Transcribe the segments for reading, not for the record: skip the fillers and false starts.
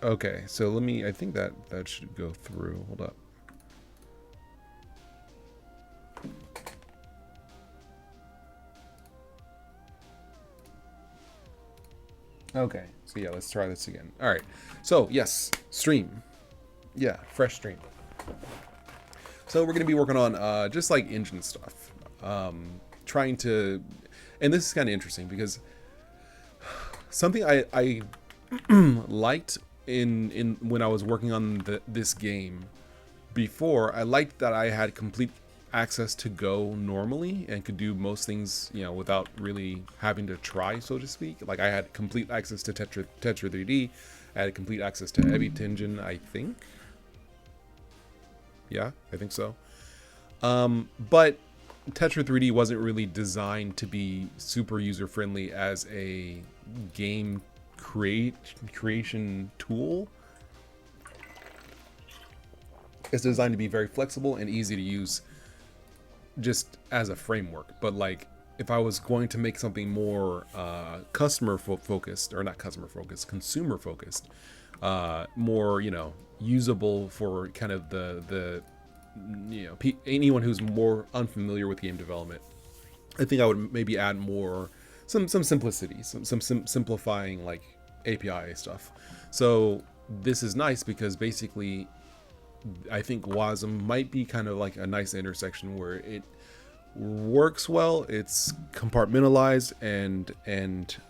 Okay, so let me, I think that should go through. Hold up. Okay, so yeah, let's try this again. All right, so yes, stream. Yeah, fresh stream. So we're going to be working on just like engine stuff. Trying to, and this is kind of interesting because something I liked in when I was working on this game before, I liked that I had complete access to Go normally and could do most things, you know, without really having to try, so to speak. Like I had complete access to Tetra 3D, I had complete access to Ebitengine, I think. Yeah, I think so. But Tetra 3D wasn't really designed to be super user friendly as a game creation tool. It's designed to be very flexible and easy to use just as a framework. But like if I was going to make something more customer focused, or not customer focused, consumer focused, more, you know, usable for kind of the you know, anyone who's more unfamiliar with game development, I think I would maybe add more some simplicity, some simplifying like API stuff. So this is nice because basically I think WASM might be kind of like a nice intersection where it works well, it's compartmentalized and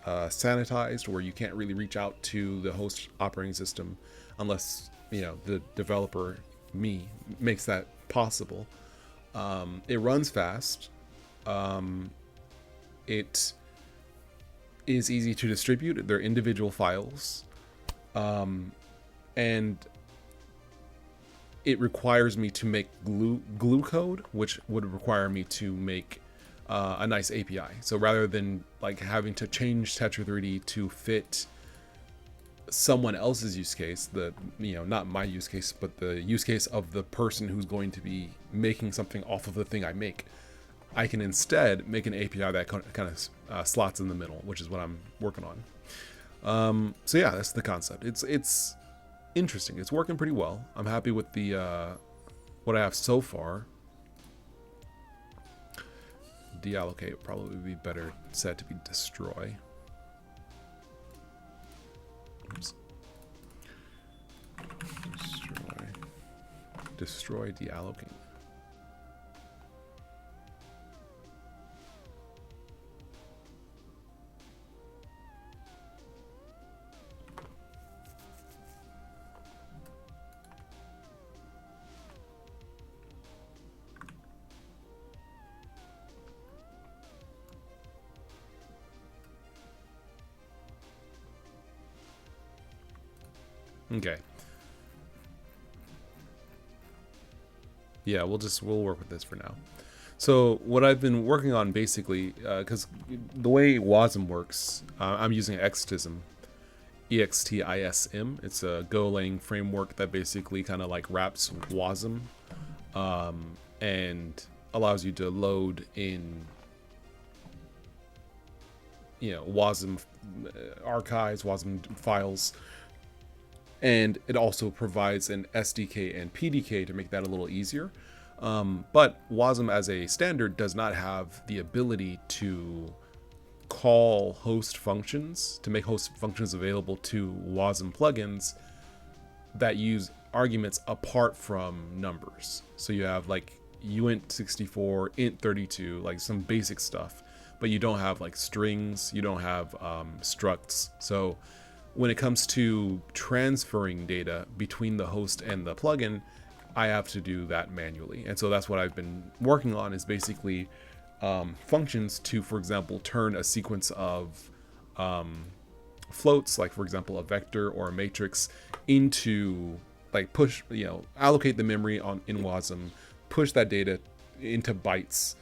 sanitized, where you can't really reach out to the host operating system unless, you know, the developer, me, makes that possible. It runs fast. It is easy to distribute. They're individual files, and it requires me to make glue code, which would require me to make a nice API. So rather than like having to change Tetra 3D to fit someone else's use case, the, you know, not my use case, but the use case of the person who's going to be making something off of the thing I make, I can instead make an API that kind of slots in the middle, which is what I'm working on. So yeah, that's the concept. It's interesting. It's working pretty well. I'm happy with the what I have so far. Deallocate would probably be better set to be destroy. Oops. Destroy, deallocate. Okay. Yeah, we'll work with this for now. So what I've been working on basically, because the way WASM works, I'm using Extism, EXTISM. It's a Golang framework that basically kind of like wraps WASM, and allows you to load in, you know, WASM archives, WASM files. And it also provides an SDK and PDK to make that a little easier. But WASM as a standard does not have the ability to call host functions, to make host functions available to WASM plugins that use arguments apart from numbers. So you have like uint64, int32, like some basic stuff, but you don't have like strings, you don't have structs. So when it comes to transferring data between the host and the plugin, I have to do that manually. And so that's what I've been working on, is basically functions to, for example, turn a sequence of floats, like for example, a vector or a matrix, into like push, you know, allocate the memory in WASM, push that data into bytes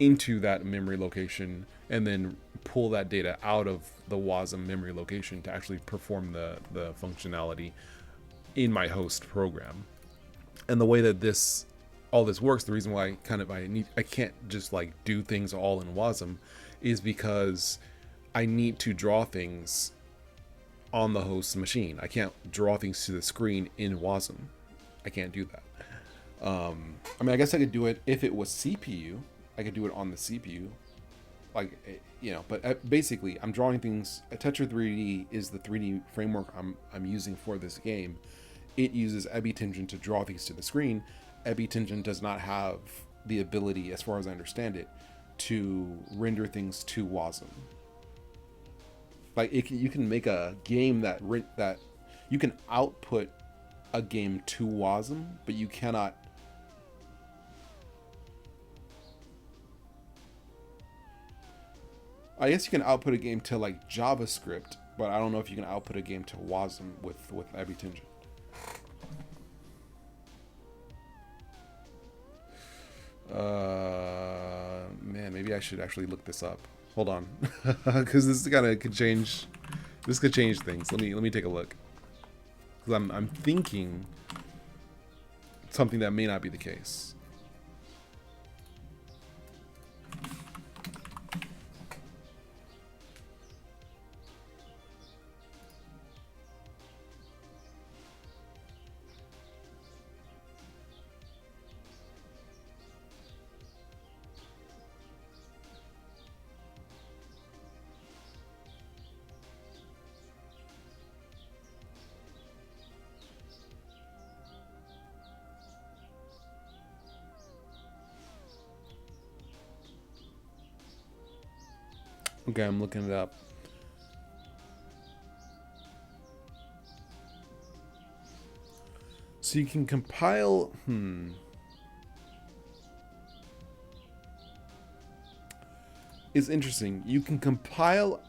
into that memory location, and then pull that data out of the WASM memory location to actually perform the functionality in my host program. And the way that all this works, the reason why I can't just like do things all in WASM, is because I need to draw things on the host machine. I can't draw things to the screen in WASM. I can't do that. I mean, I guess I could do it if it was CPU. I could do it on the CPU, like, you know. But basically, I'm drawing things. Tetra 3D is the 3D framework I'm using for this game. It uses Ebitengine to draw things to the screen. Ebitengine does not have the ability, as far as I understand it, to render things to WASM. Like, you can make a game that you can output a game to WASM, but you cannot. I guess you can output a game to like JavaScript, but I don't know if you can output a game to WASM with Ebitengine. Man, maybe I should actually look this up. Hold on, because this kind of could change. This could change things. Let me take a look. Because I'm thinking something that may not be the case. Okay, I'm looking it up. So you can compile. It's interesting. You can compile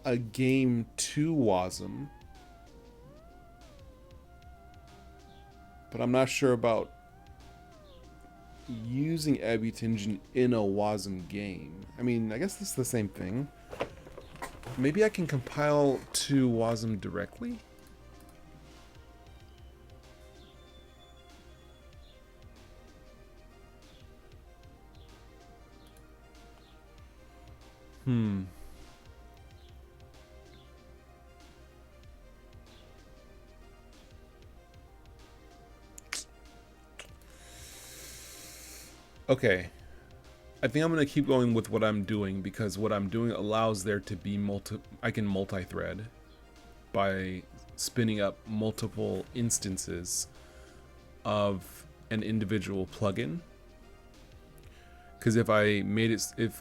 a game to WASM, but I'm not sure about using Ebitengine in a WASM game. I mean, I guess that's the same thing. Maybe I can compile to WASM directly? Okay. I think I'm going to keep going with what I'm doing, because what I'm doing allows there to be I can multi-thread by spinning up multiple instances of an individual plugin. Because if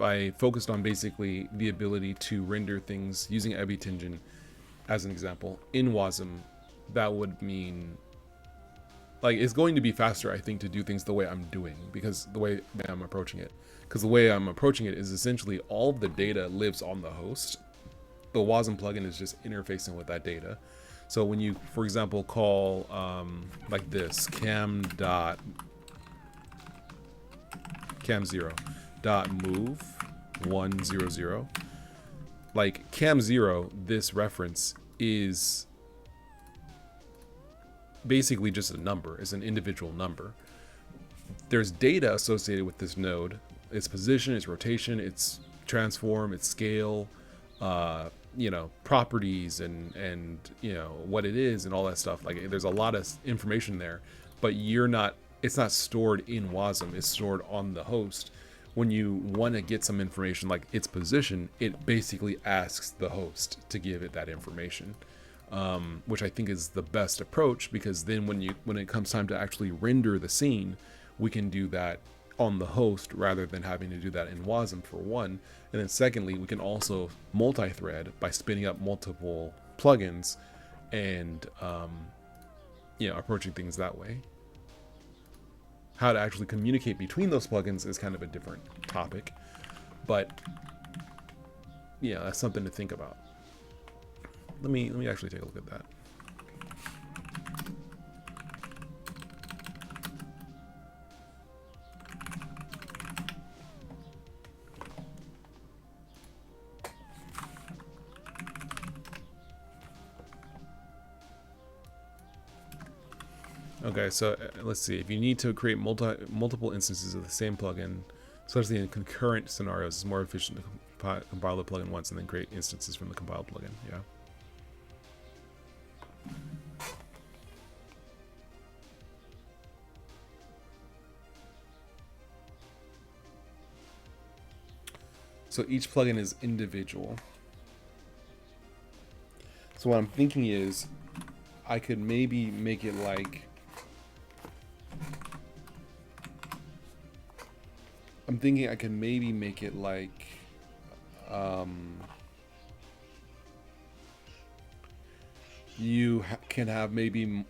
I focused on basically the ability to render things using Ebitengine, as an example, in WASM, that would mean, like, it's going to be faster, I think, to do things the way I'm doing, because the way I'm approaching it. Because the way I'm approaching it is essentially all of the data lives on the host. The WASM plugin is just interfacing with that data. So when you, for example, call like this, cam0 dot move 100, like cam0, this reference is basically just a number, is an individual number. There's data associated with this node: its position, its rotation, its transform, its scale, you know, properties, and you know what it is, and all that stuff. Like, there's a lot of information there, but it's not stored in WASM, it's stored on the host. When you want to get some information like its position, it basically asks the host to give it that information, which I think is the best approach, because then when it comes time to actually render the scene, we can do that on the host rather than having to do that in WASM, for one. And then secondly, we can also multi-thread by spinning up multiple plugins and you know, approaching things that way. How to actually communicate between those plugins is kind of a different topic, but yeah, that's something to think about. Let me actually take a look at that. Okay, so let's see. If you need to create multiple instances of the same plugin, especially in concurrent scenarios, it's more efficient to compile the plugin once and then create instances from the compiled plugin. Yeah. So each plugin is individual. So what I'm thinking is I could maybe make it like, I'm thinking I could maybe make it like, you can have maybe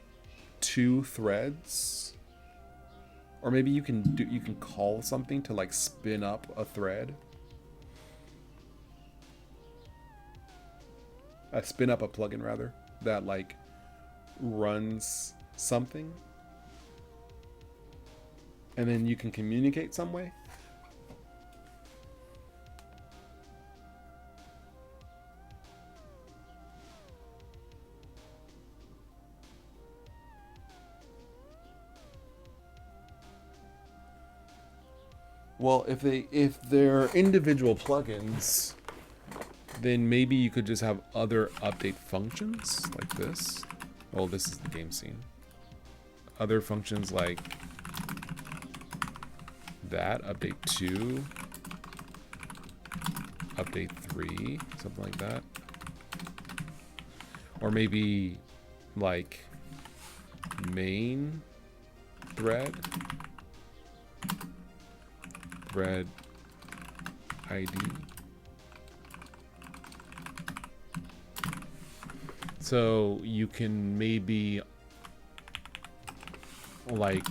2 threads, or maybe you can call something to like spin up a thread. Spin up a plugin rather, that like runs something, and then you can communicate some way. Well, if they're individual plugins, then maybe you could just have other update functions like this. Oh, this is the game scene. Other functions like that, update 2, update 3, something like that. Or maybe like main thread ID. So you can maybe like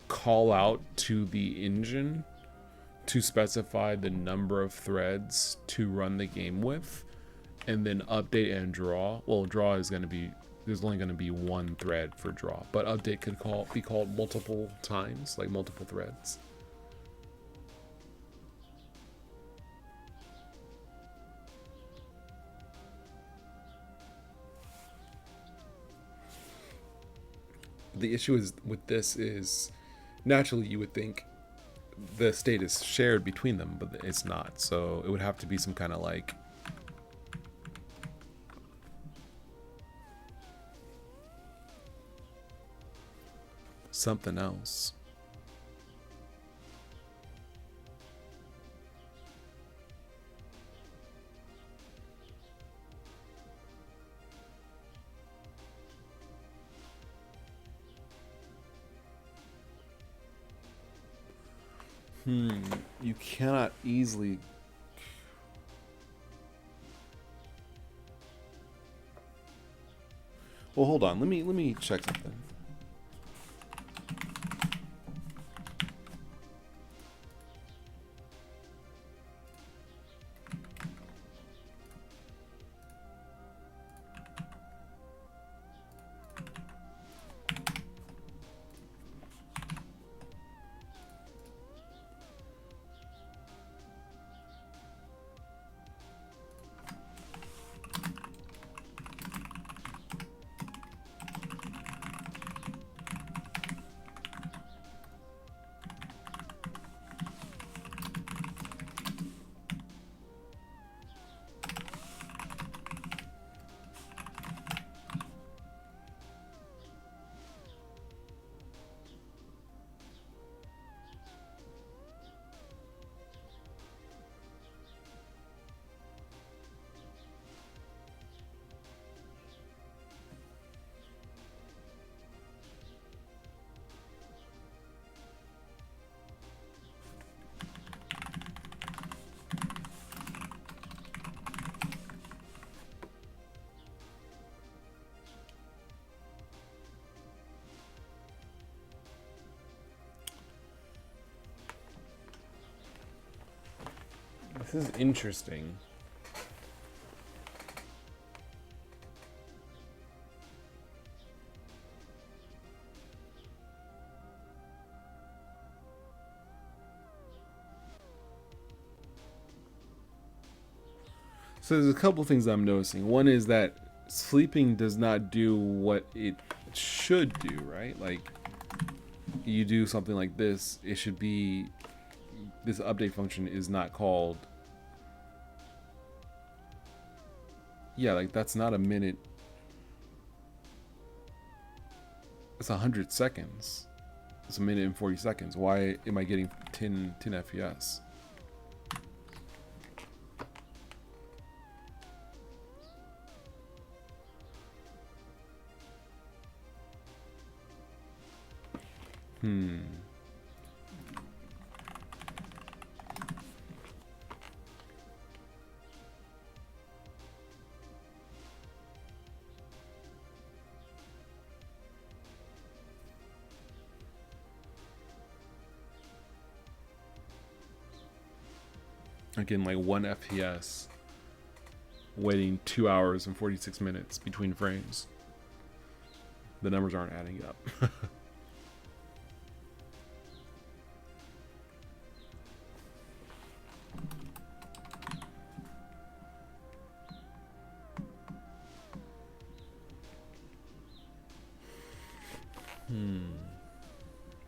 call out to the engine to specify the number of threads to run the game with, and then update and draw. Well, draw is going to be, there's only going to be 1 thread for draw, but update could be called multiple times, like multiple threads. The issue is with this is naturally you would think the state is shared between them, but it's not. So it would have to be some kind of like something else. You cannot easily. Well, hold on. Let me check something. This is interesting. So there's a couple things I'm noticing. One is that sleeping does not do what it should do, right? Like, you do something like this, it should be, this update function is not called. Yeah, like that's not a minute. It's 100 seconds. It's a minute and 40 seconds. Why am I getting 10 FPS. Again, like 1 FPS, waiting 2 hours and 46 minutes between frames. The numbers aren't adding up.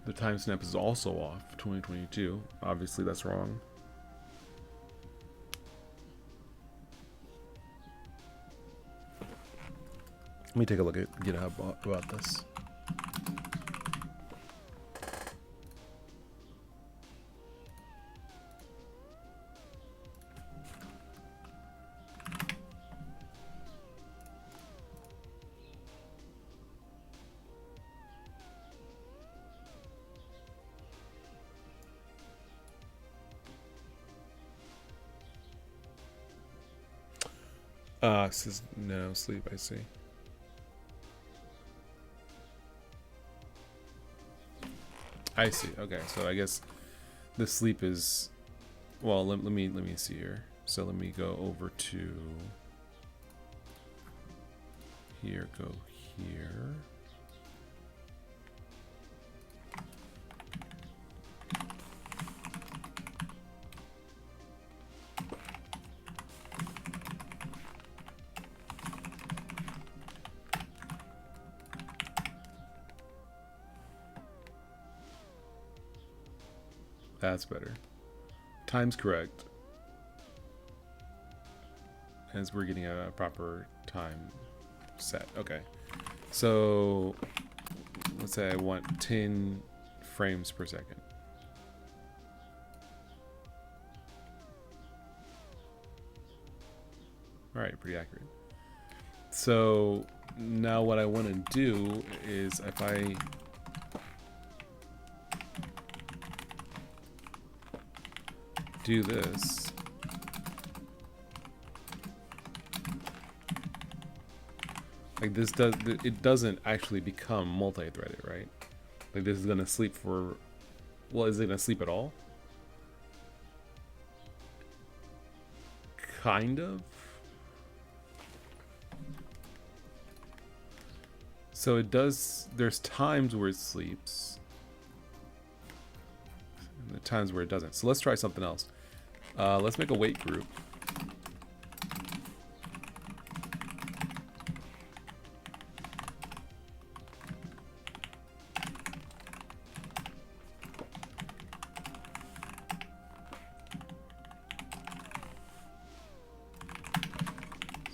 The timestamp is also off, 2022. Obviously, that's wrong. Let me take a look at GitHub about this. It says no sleep, I see. I see. Okay, so I guess the sleep is, well, let me see here. So let me go over to here, go here. That's better. Time's correct. As we're getting a proper time set. Okay. So let's say I want 10 frames per second. All right, pretty accurate. So now what I want to do is if I do this, like this it doesn't actually become multi-threaded, right? Like this is gonna sleep for, well, is it gonna sleep at all? Kind of. So it does, there's times where it sleeps and the times where it doesn't. So let's try something else. Let's make a wait group.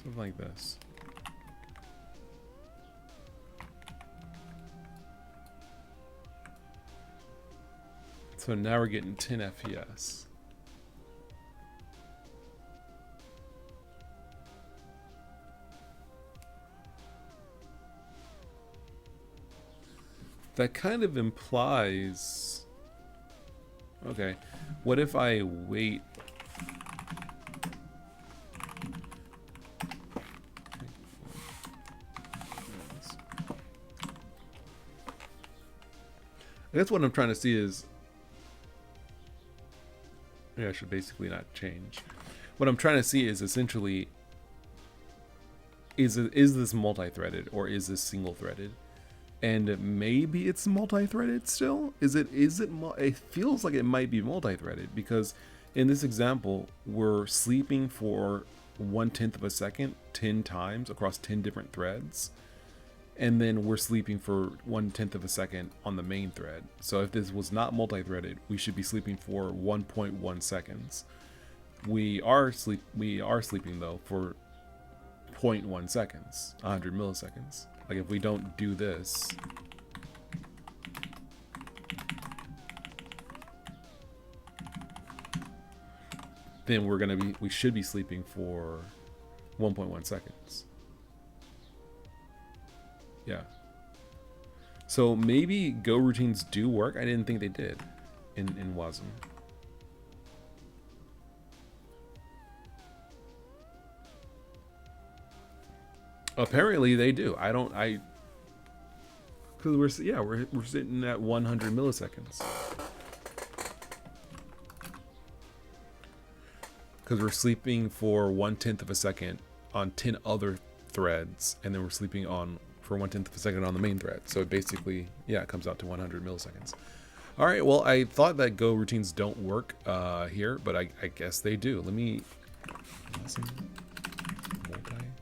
Something like this. So now we're getting 10 FPS. That kind of implies, okay, what if I wait? I guess what I'm trying to see is, yeah, I should basically not change. What I'm trying to see is essentially, is this multi-threaded or is this single-threaded? And maybe it's multi-threaded still? It feels like it might be multi-threaded because in this example, we're sleeping for 1/10 of a second 10 times across 10 different threads. And then we're sleeping for 1/10 of a second on the main thread. So if this was not multi-threaded, we should be sleeping for 1.1 seconds. We are sleeping though for 0.1 seconds, 100 milliseconds. Like if we don't do this, then we should be sleeping for 1.1 seconds. Yeah. So maybe Go routines do work. I didn't think they did in WASM. Apparently they do. Because we're sitting at 100 milliseconds. Because we're sleeping for 1/10 of a second on 10 other threads, and then we're sleeping for 1/10 of a second on the main thread. So it basically, it comes out to 100 milliseconds. All right, well, I thought that Go routines don't work here, but I guess they do. Let me multi-threading.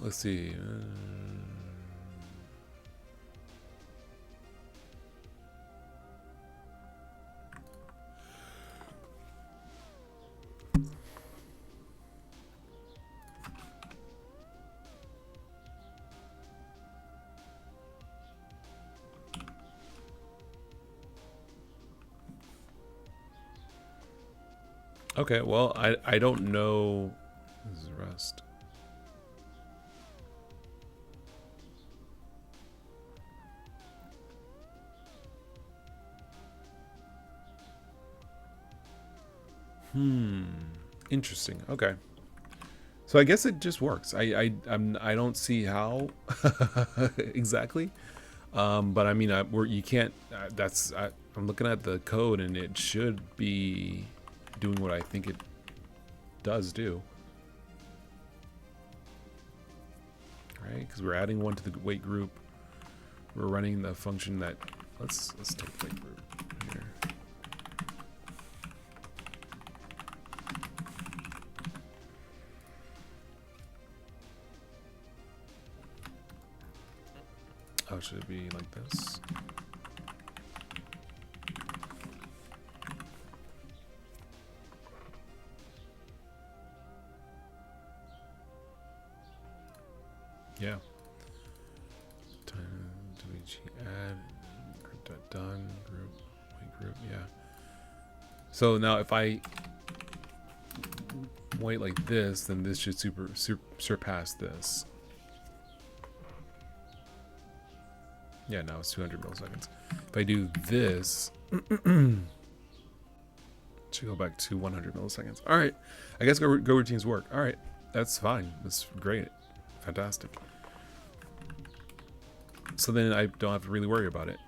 Let's see. Okay, well, I don't know. This is Rust. Interesting. Okay. So I guess it just works. I don't see how exactly. But I mean, you can't. I'm looking at the code, and it should be doing what I think it does do. Right? Because we're adding one to the wait group. We're running the function that. Let's take wait group here. Oh, should it be like this? Yeah. Time to add group dot done group wait group. Yeah. So now if I wait like this, then this should surpass this. Yeah, now it's 200 milliseconds. If I do this, it should go back to 100 milliseconds. All right. I guess Go routines work. All right. That's fine. That's great. Fantastic. So then I don't have to really worry about it.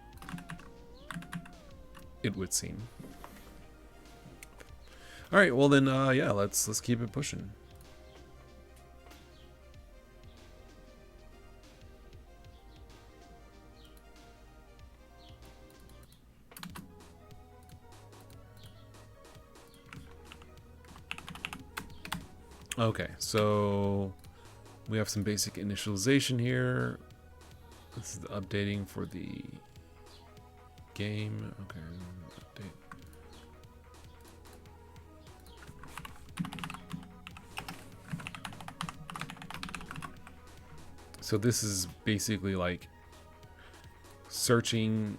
It would seem. All right. Well then, yeah. Let's keep it pushing. Okay, so we have some basic initialization here. This is the updating for the game. Okay, update. So this is basically like searching.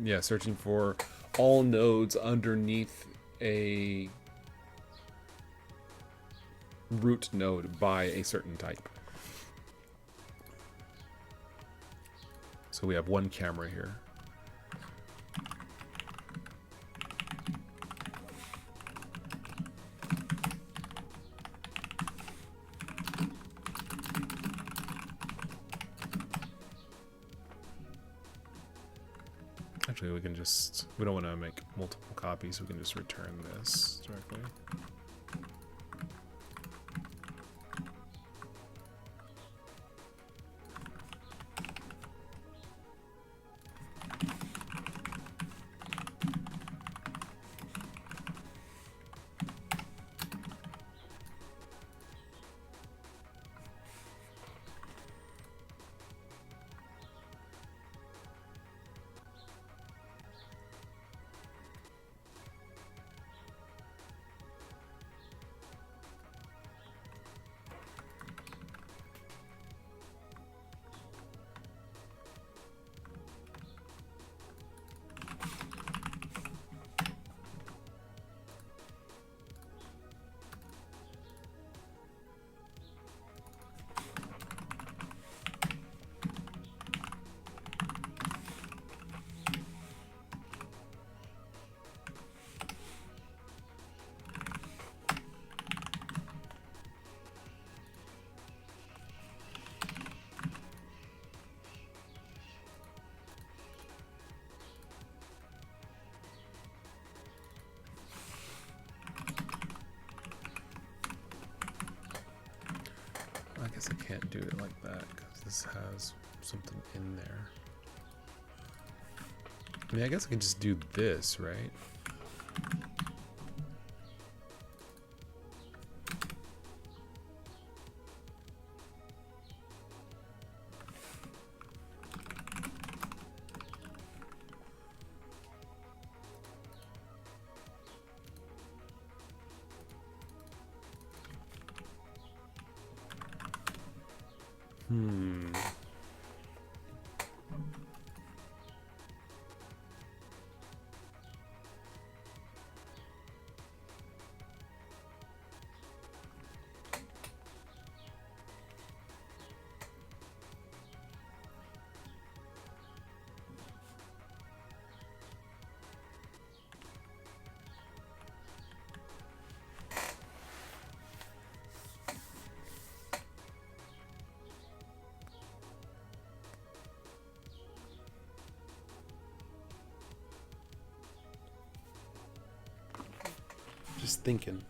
Yeah, searching for all nodes underneath a root node by a certain type. So we have one camera here. Actually, we don't want to make multiple copies, we can just return this directly. guess I can't do it like that because this has something in there. I mean, I guess I can just do this, right? Just thinking.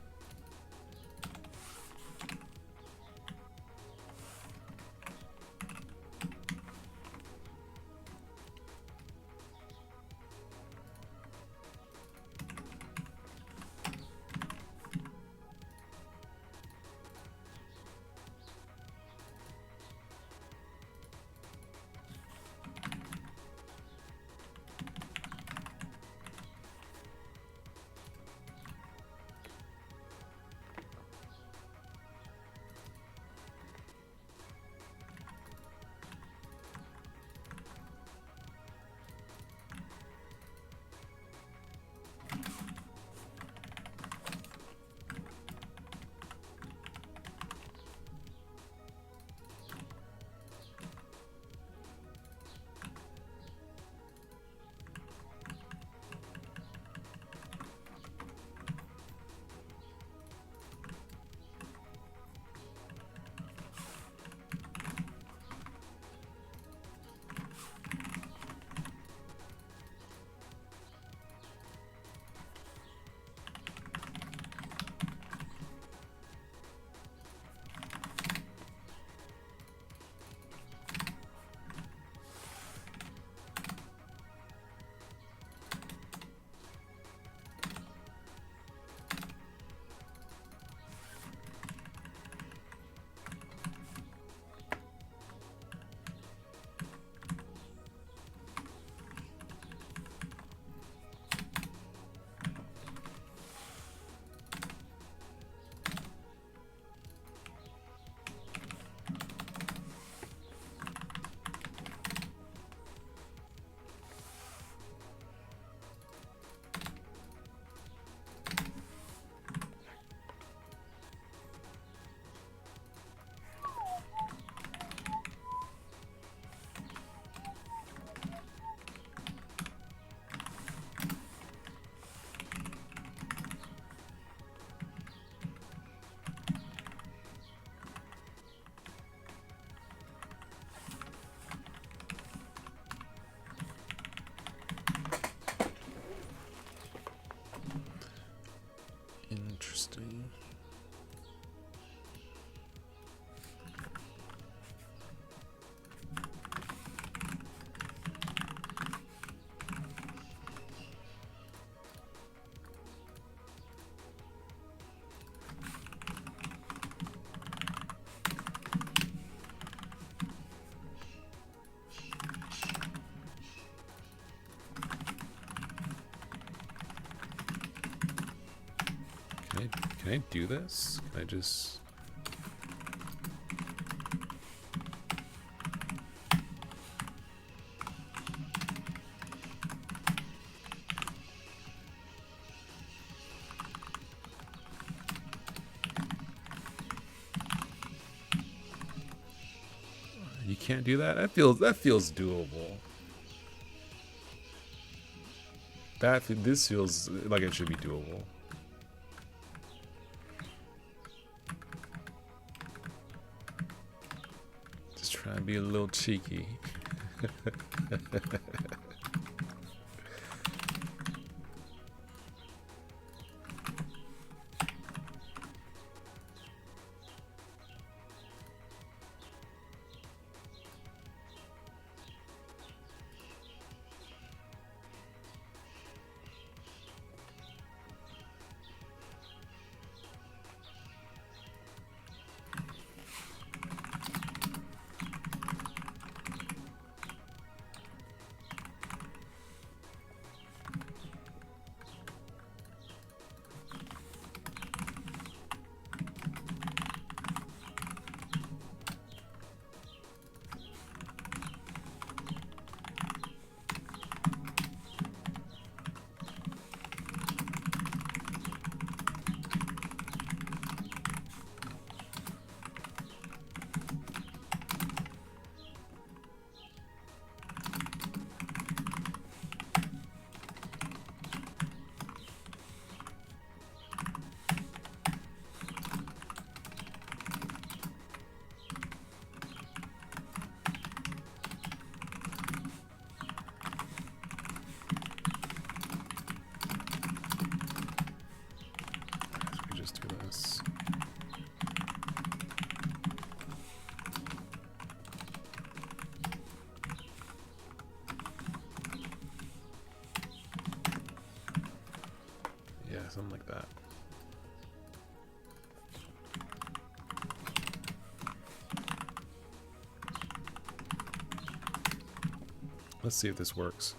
Interesting. Can I do this? Can I just... You can't do that? That feels doable. This feels like it should be doable. Just trying to be a little cheeky. that. Let's see if this works.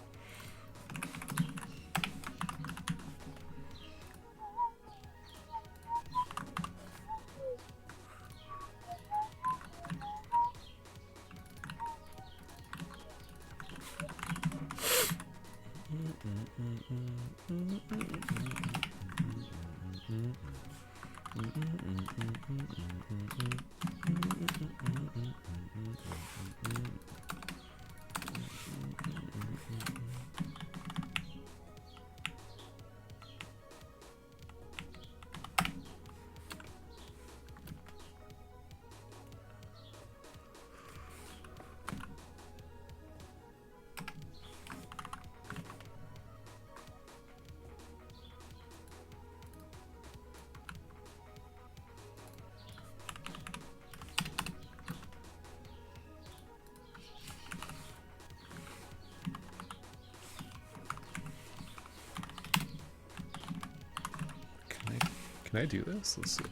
Can I do this? Let's see.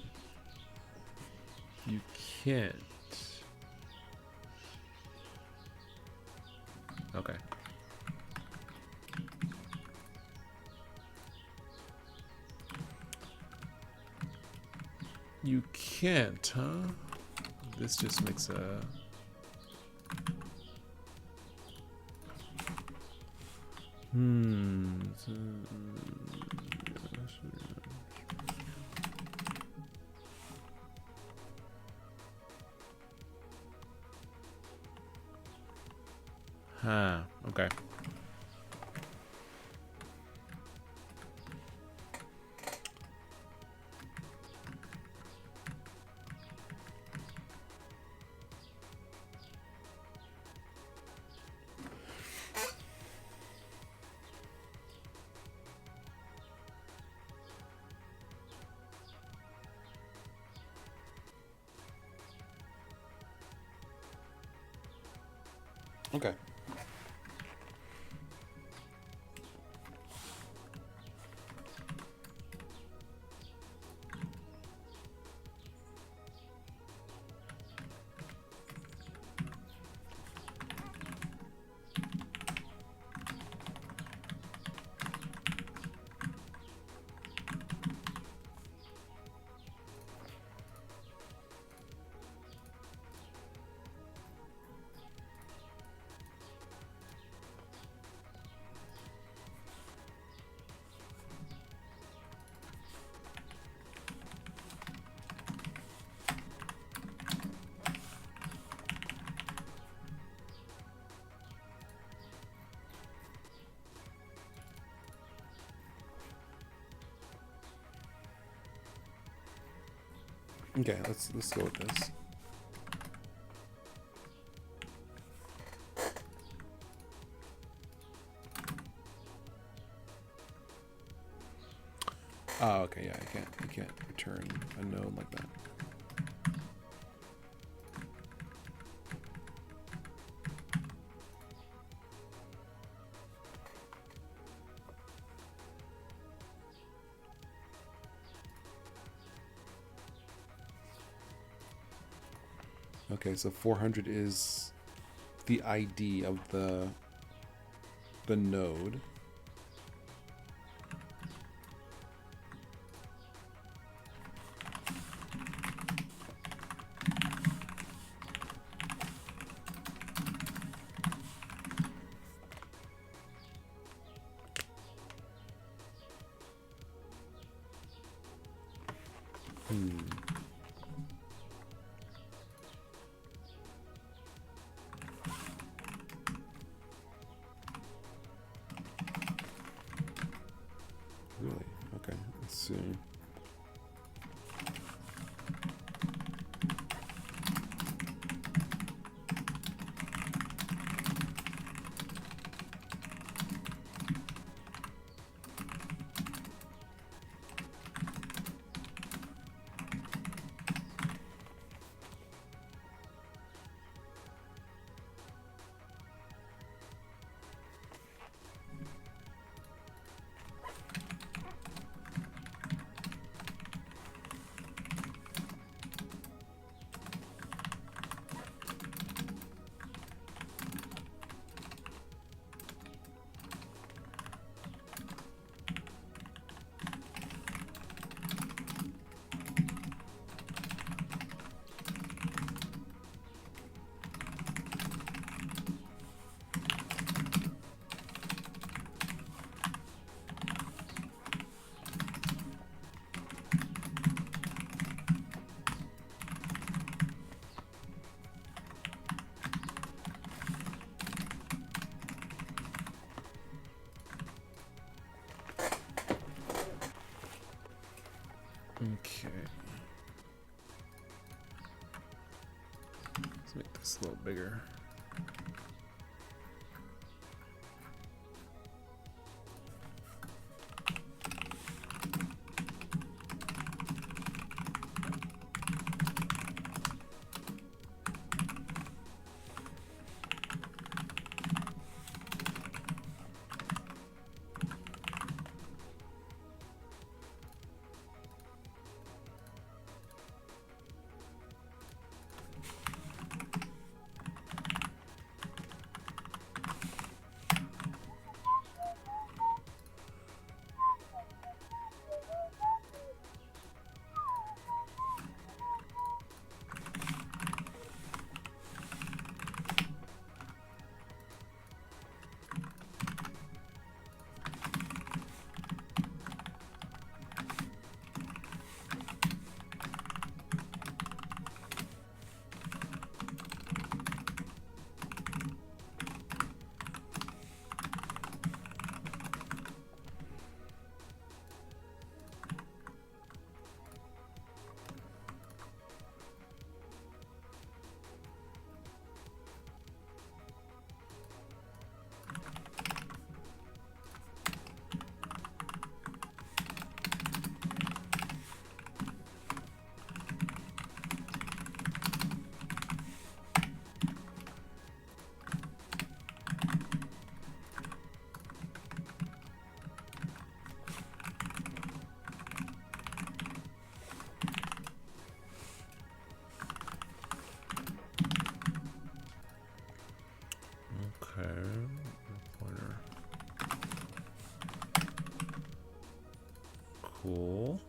You can't. Okay. You can't, huh? This just makes a... Huh, okay. Okay. Okay, let's go with this. Oh, okay, yeah, you can't return a node like that. Okay, so 400 is the ID of the node. Really? Okay, let's see. Okay. Let's make this a little bigger. Okay. Pointer. Cool.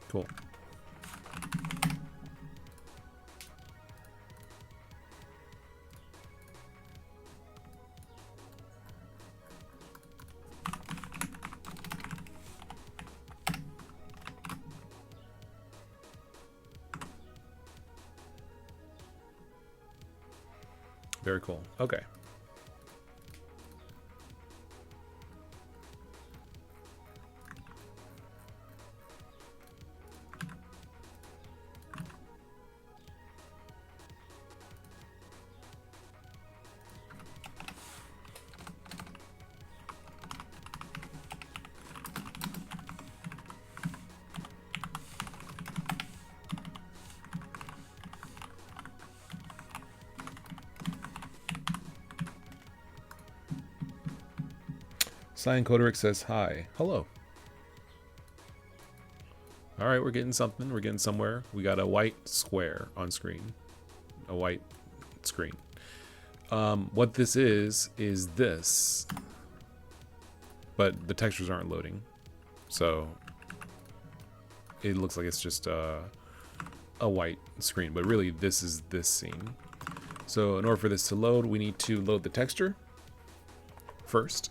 Cool. Very cool. Okay. Sign Coderick says hi. Hello. All right, we're getting something. We're getting somewhere. We got a white square on screen. A white screen. What this is this. But the textures aren't loading. So it looks like it's just a white screen. But really, this is this scene. So in order for this to load, we need to load the texture first.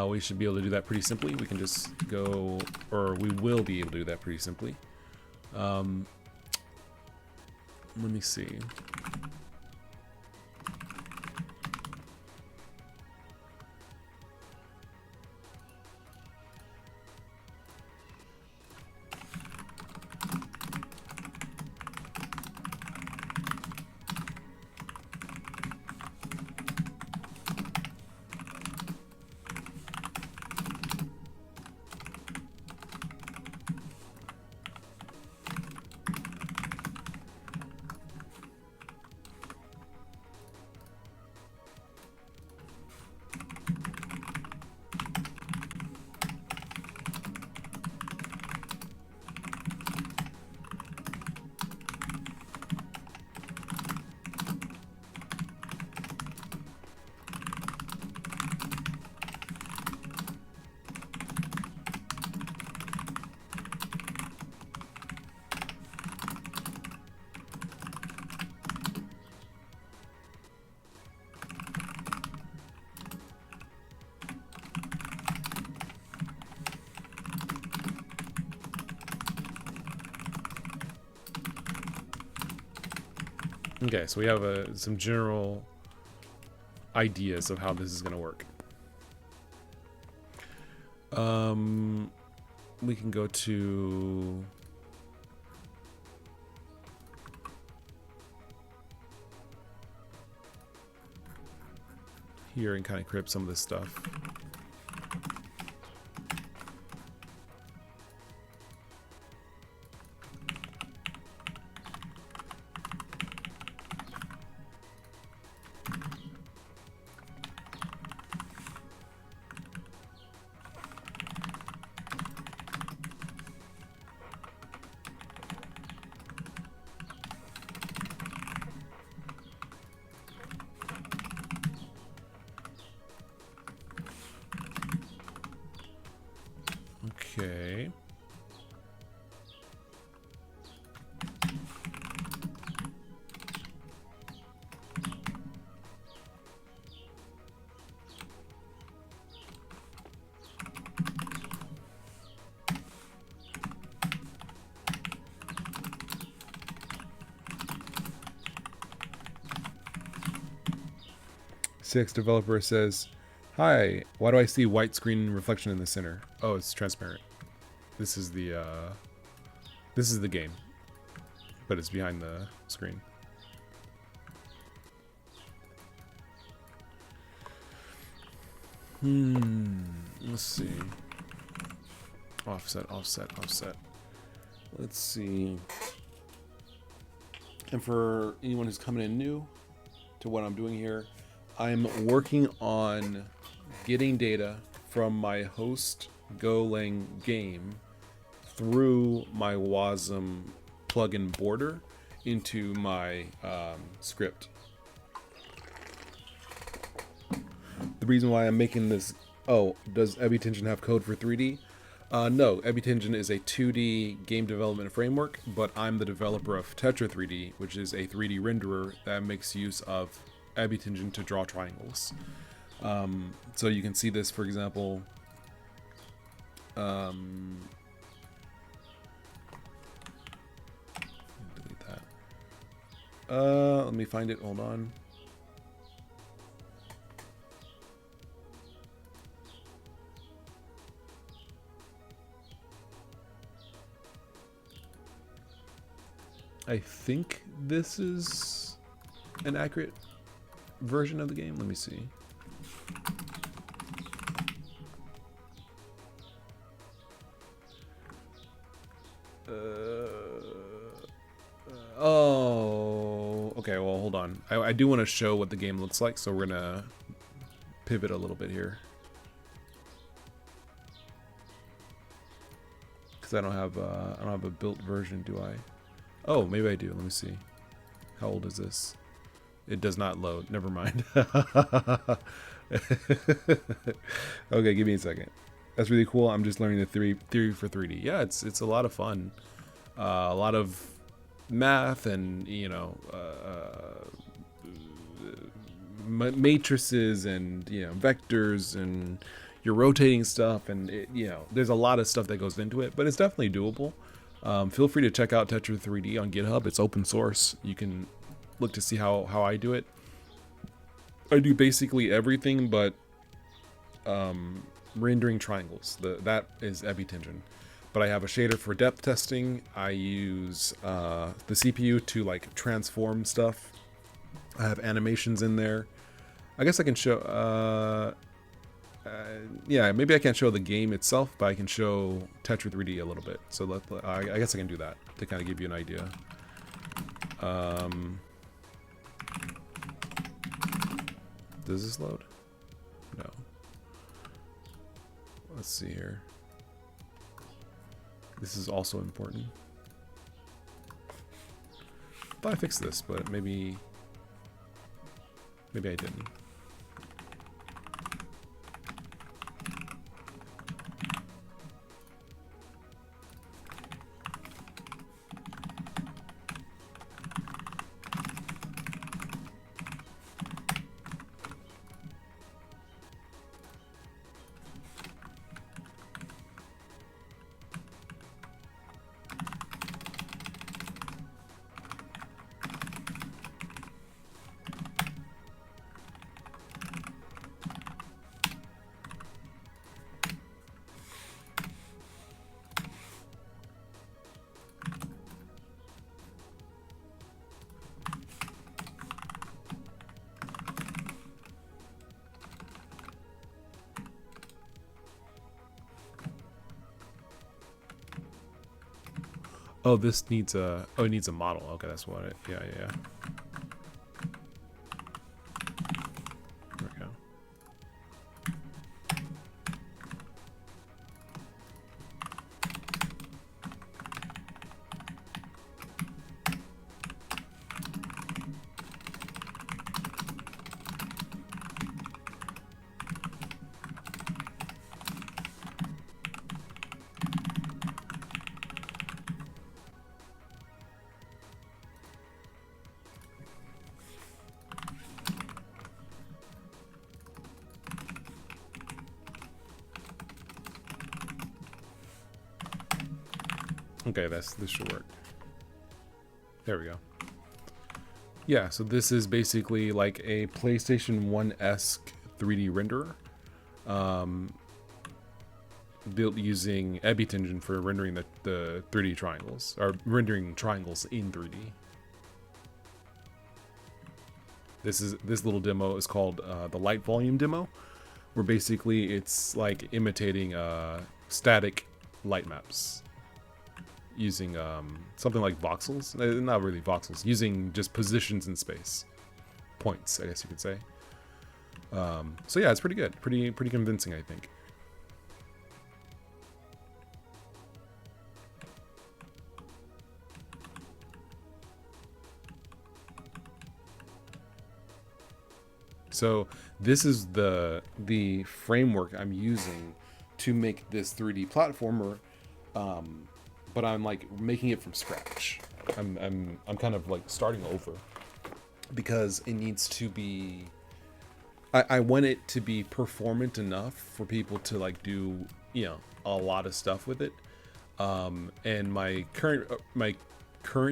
We should be able to do that pretty simply. We can just go, or we will be able to do that pretty simply. Let me see. Okay, so we have some general ideas of how this is going to work. We can go to here and kind of crib some of this stuff. Okay. Six developer says, "Hi, why do I see white screen reflection in the center? Oh, it's transparent. This is the game, but it's behind the screen." Let's see. Offset, offset, offset. Let's see. And for anyone who's coming in new to what I'm doing here, I'm working on getting data from my host Golang game through my WASM plugin border into my script. The reason why I'm making this... Oh, does Ebitengine have code for 3D? No, Ebitengine is a 2D game development framework, but I'm the developer of Tetra 3D, which is a 3D renderer that makes use of Ebitengine to draw triangles. So you can see this, for example, delete that. Let me find it. Hold on. I think this is an accurate version of the game. Let me see. Oh, okay. Well, hold on. I do want to show what the game looks like, so we're gonna pivot a little bit here, because I don't have a built version, do I? Oh, maybe I do. Let me see. How old is this? It does not load. Never mind. Okay, give me a second. That's really cool. I'm just learning the theory for 3D. Yeah, it's a lot of fun. A lot of math and, you know, matrices and, you know, vectors, and you're rotating stuff, and it, you know, there's a lot of stuff that goes into it, but it's definitely doable. Feel free to check out Tetra 3D on GitHub. It's open source. You can look to see how I do it. I do basically everything but rendering triangles. That is Ebitengine. But I have a shader for depth testing. I use the CPU to like transform stuff. I have animations in there. I guess I can show... yeah, maybe I can't show the game itself, but I can show Tetra 3D a little bit. So I guess I can do that to kind of give you an idea. Does this load? No. Let's see here. This is also important. I thought I fixed this, but maybe I didn't. Oh, this needs a, oh, it needs a model. Okay, that's what it, yeah. There we go. Okay, this should work. There we go. Yeah, so this is basically like a PlayStation 1-esque 3D renderer, built using Ebitengine for rendering the 3D triangles, or rendering triangles in 3D. This little demo is called the light volume demo, where basically it's like imitating static light maps using something like voxels, not really voxels, using just positions in space, points, I guess you could say. So yeah, it's pretty good, pretty convincing, I think. So this is the framework I'm using to make this 3D platformer, but I'm like making it from scratch. I'm kind of like starting over because it needs to be. I want it to be performant enough for people to like do, you know, a lot of stuff with it. And my current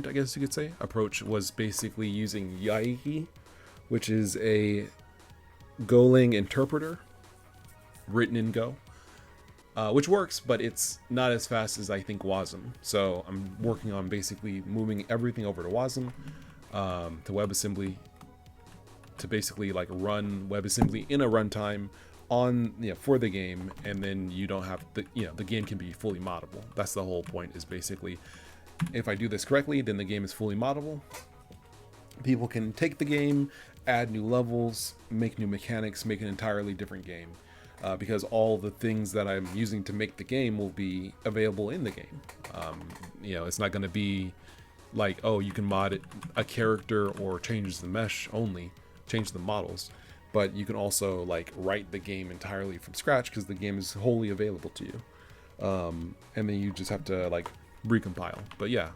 I guess you could say approach was basically using Yaiki, which is a Golang interpreter written in Go, which works, but it's not as fast as I think WASM. So I'm working on basically moving everything over to WASM, to WebAssembly, to basically like run WebAssembly in a runtime on, you know, for the game, and then you don't have the, you know, the game can be fully moddable. That's the whole point, is basically if I do this correctly, then the game is fully moddable. People can take the game, add new levels, make new mechanics, make an entirely different game, because all the things that I'm using to make the game will be available in the game. You know, it's not going to be like, oh, you can mod it, a character, or change the mesh only, change the models, but you can also like write the game entirely from scratch because the game is wholly available to you, and then you just have to like recompile. But yeah,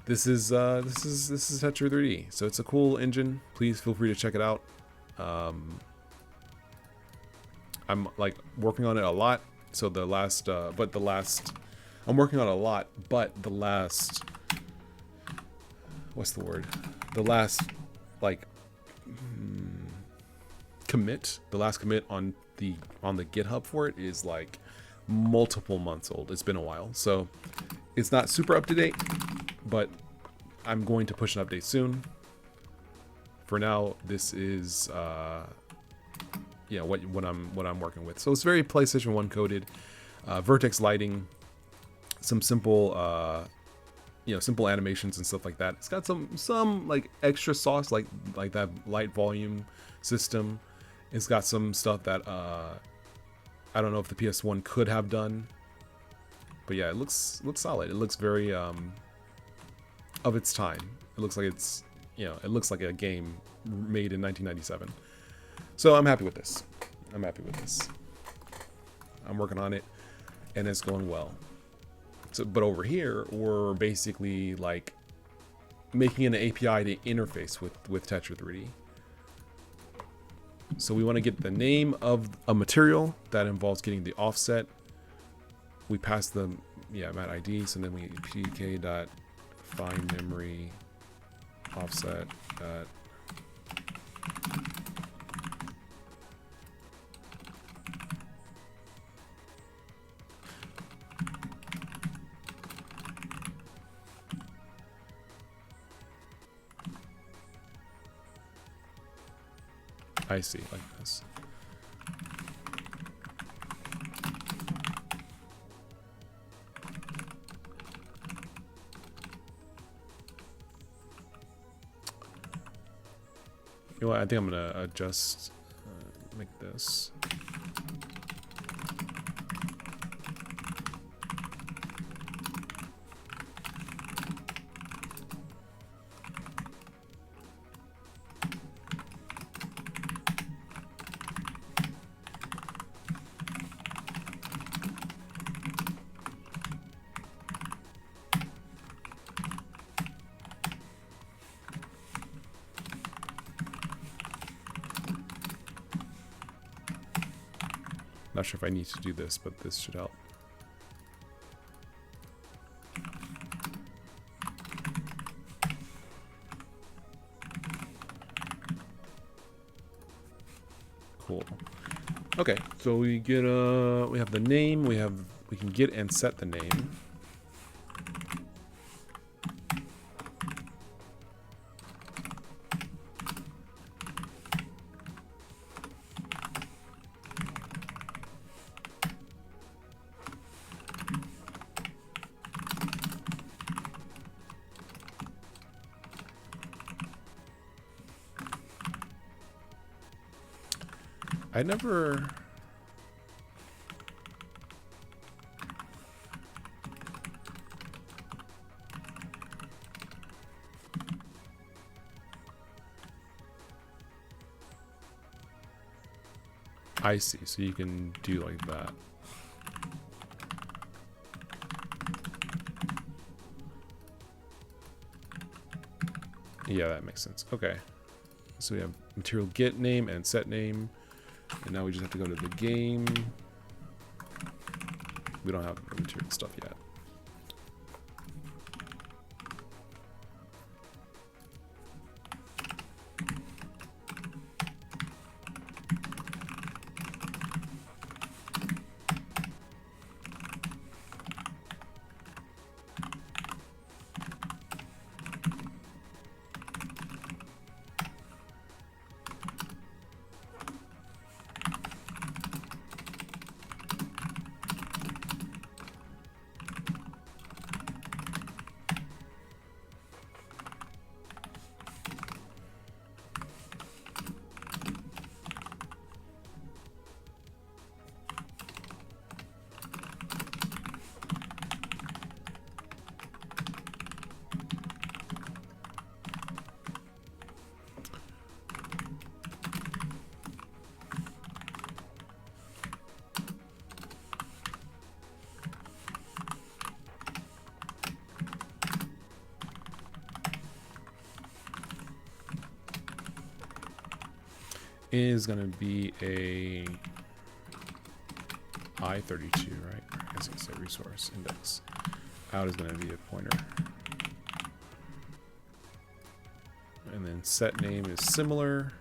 this is Tetra 3D, so it's a cool engine. Please feel free to check it out. I'm like working on it a lot. So I'm working on it a lot, but the last, what's the word? The last like commit, the last commit on the GitHub for it is like multiple months old. It's been a while, so it's not super up to date, but I'm going to push an update soon. For now, this is yeah, what I'm working with. So it's very PlayStation 1 coded, vertex lighting, some simple you know, simple animations and stuff like that. It's got some like extra sauce, like that light volume system. It's got some stuff that I don't know if the PS1 could have done, but yeah, it looks solid. It looks very of its time. It looks like it's, you know, it looks like a game made in 1997. So I'm happy with this. I'm working on it, and it's going well. So, but over here, we're basically like making an API to interface with Tetra 3D. So we want to get the name of a material that involves getting the offset. We pass the mat ID, so then we pk.find memory offset at I see, like this. know what? I think I'm gonna adjust, make this. Not sure if I need to do this, but this should help. Cool. Okay, so we get we have the name, we can get and set the name. I never... I see, so you can do like that. Yeah, that makes sense. Okay. So we have material get name and set name. And now we just have to go to the game. We don't have the material stuff yet. Is going to be a I32, right? I guess you can say resource index. Out is going to be a pointer. And then set name is similar.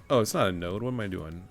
Oh, it's not a node. What am I doing?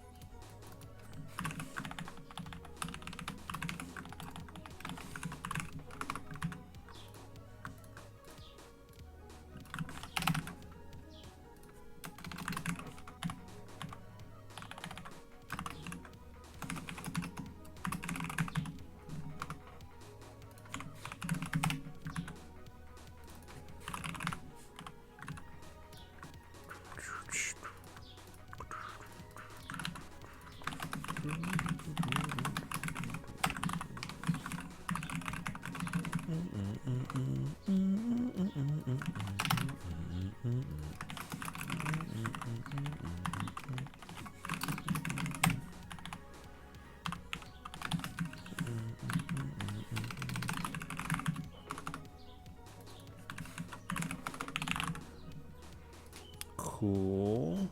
Cool.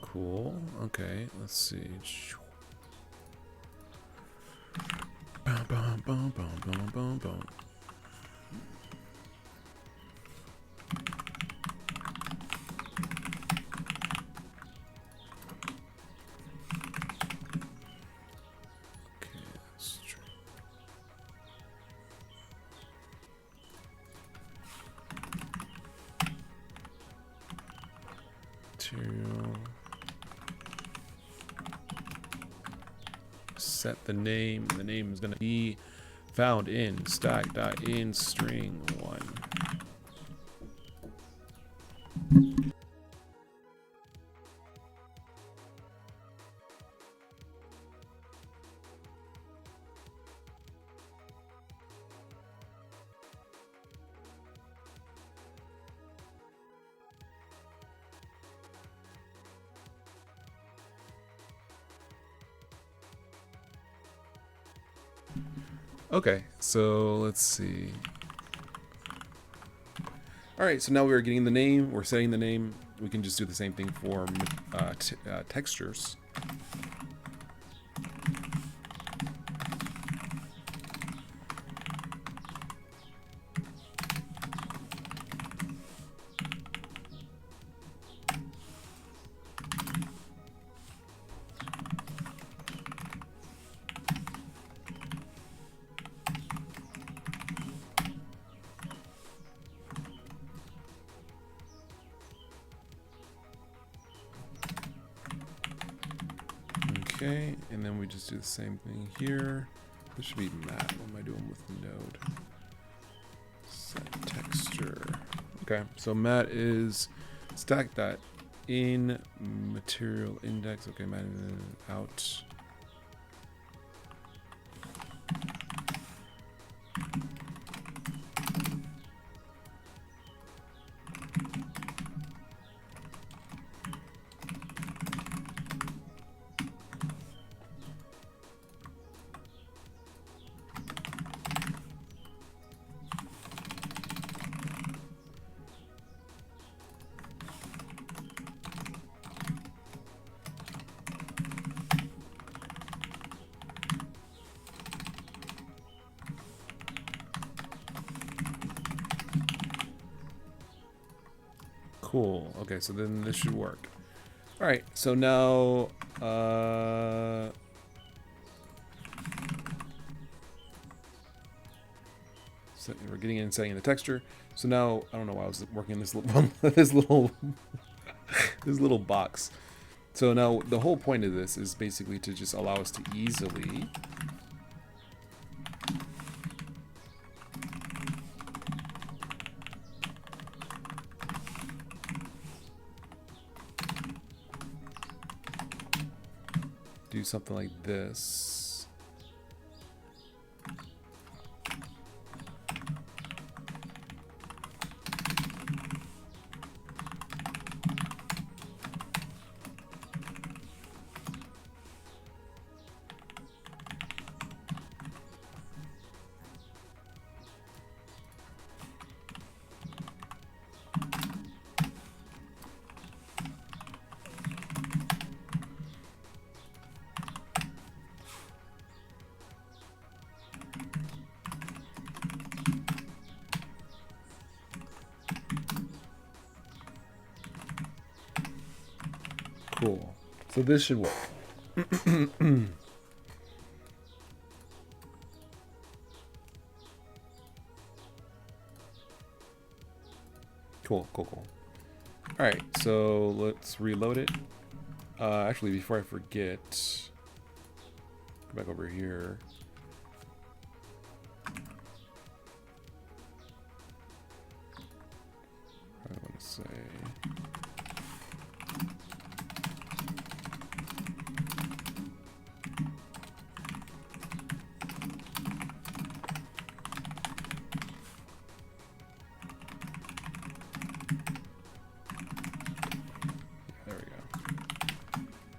Cool. Okay, let's see. Bum, bum, bum, bum, bum, bum, bum. material. Set the name. The name is going to be found in stack.in string 1. Okay, so let's see. All right, so now we're getting the name, we're setting the name. We can just do the same thing for textures. Okay, and then we just do the same thing here. This should be mat. What am I doing with node? Set texture. Okay, so mat is stack.in material index. Okay, mat out. Cool. Okay, so then this should work. All right, so now so we're getting in and setting in the texture. So now I don't know why I was working in this little this little box. So now the whole point of this is basically to just allow us to easily do something like this. Cool. So this should work. Cool. All right, so let's reload it. Actually, before I forget, go back over here. I want to say.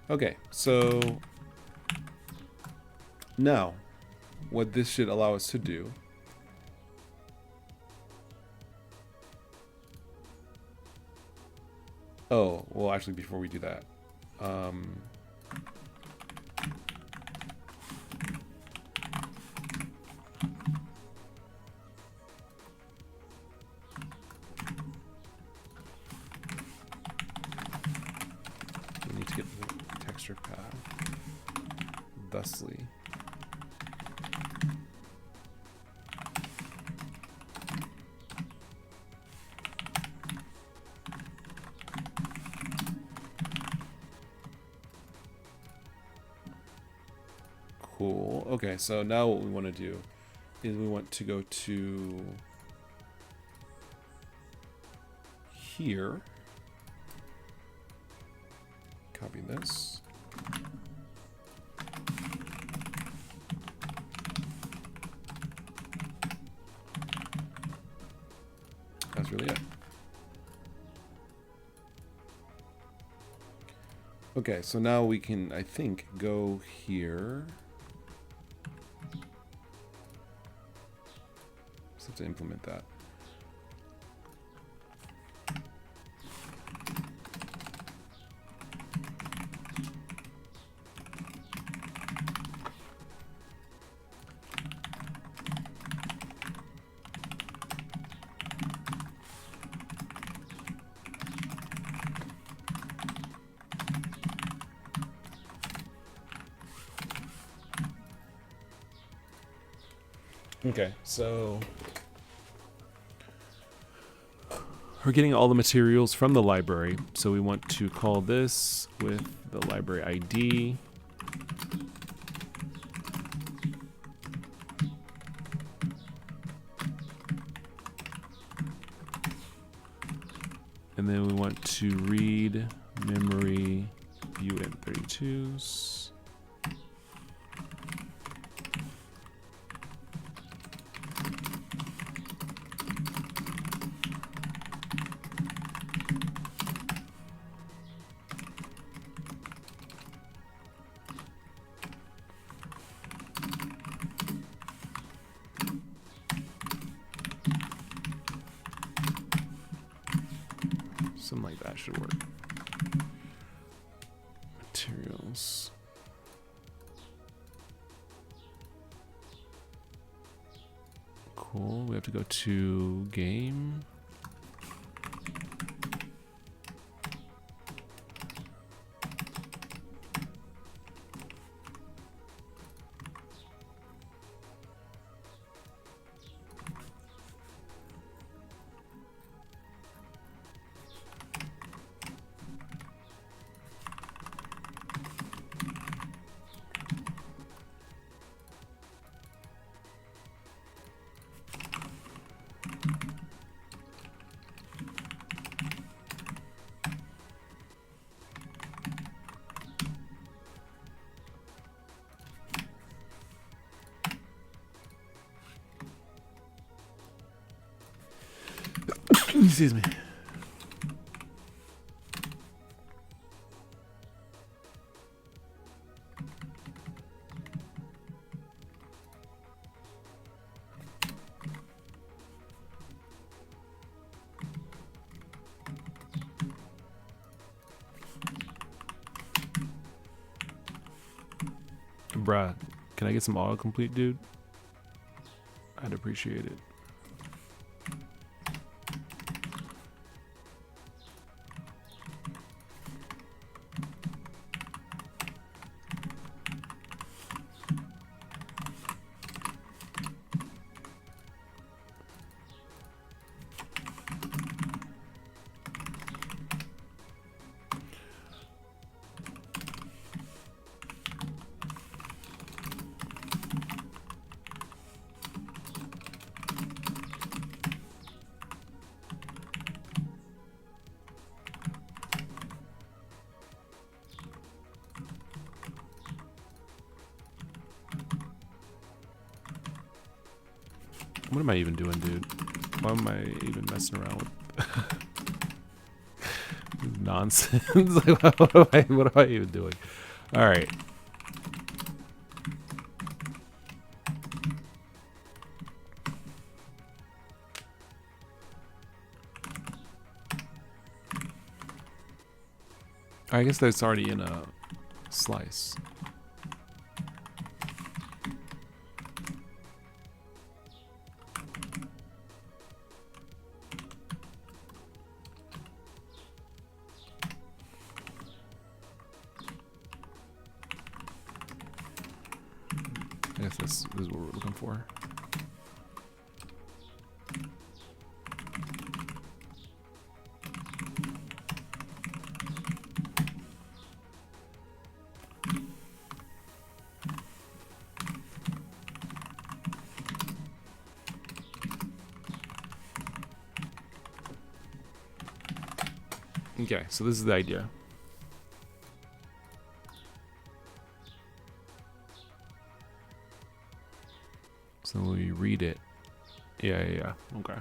Okay, so now what this should allow us to do well, actually, before we do that, we need to get the texture path thusly. Cool. Okay, so now what we want to do is we want to go to here. Copy this. That's really it. Okay, so now we can, I think, go here. Just have to implement that. Okay, so we're getting all the materials from the library. So we want to call this with the library ID. And then we want to read memory UN32s. Something like that should work. Materials. Cool. We have to go to game. Excuse me. Bruh, can I get some autocomplete, dude? I'd appreciate it. What am I even doing, dude? Why am I even messing around with nonsense? Like, what am I even doing? All right. I guess that's already in a slice. I guess this is what we're looking for. Okay, so this is the idea. So we read it. Yeah. Okay.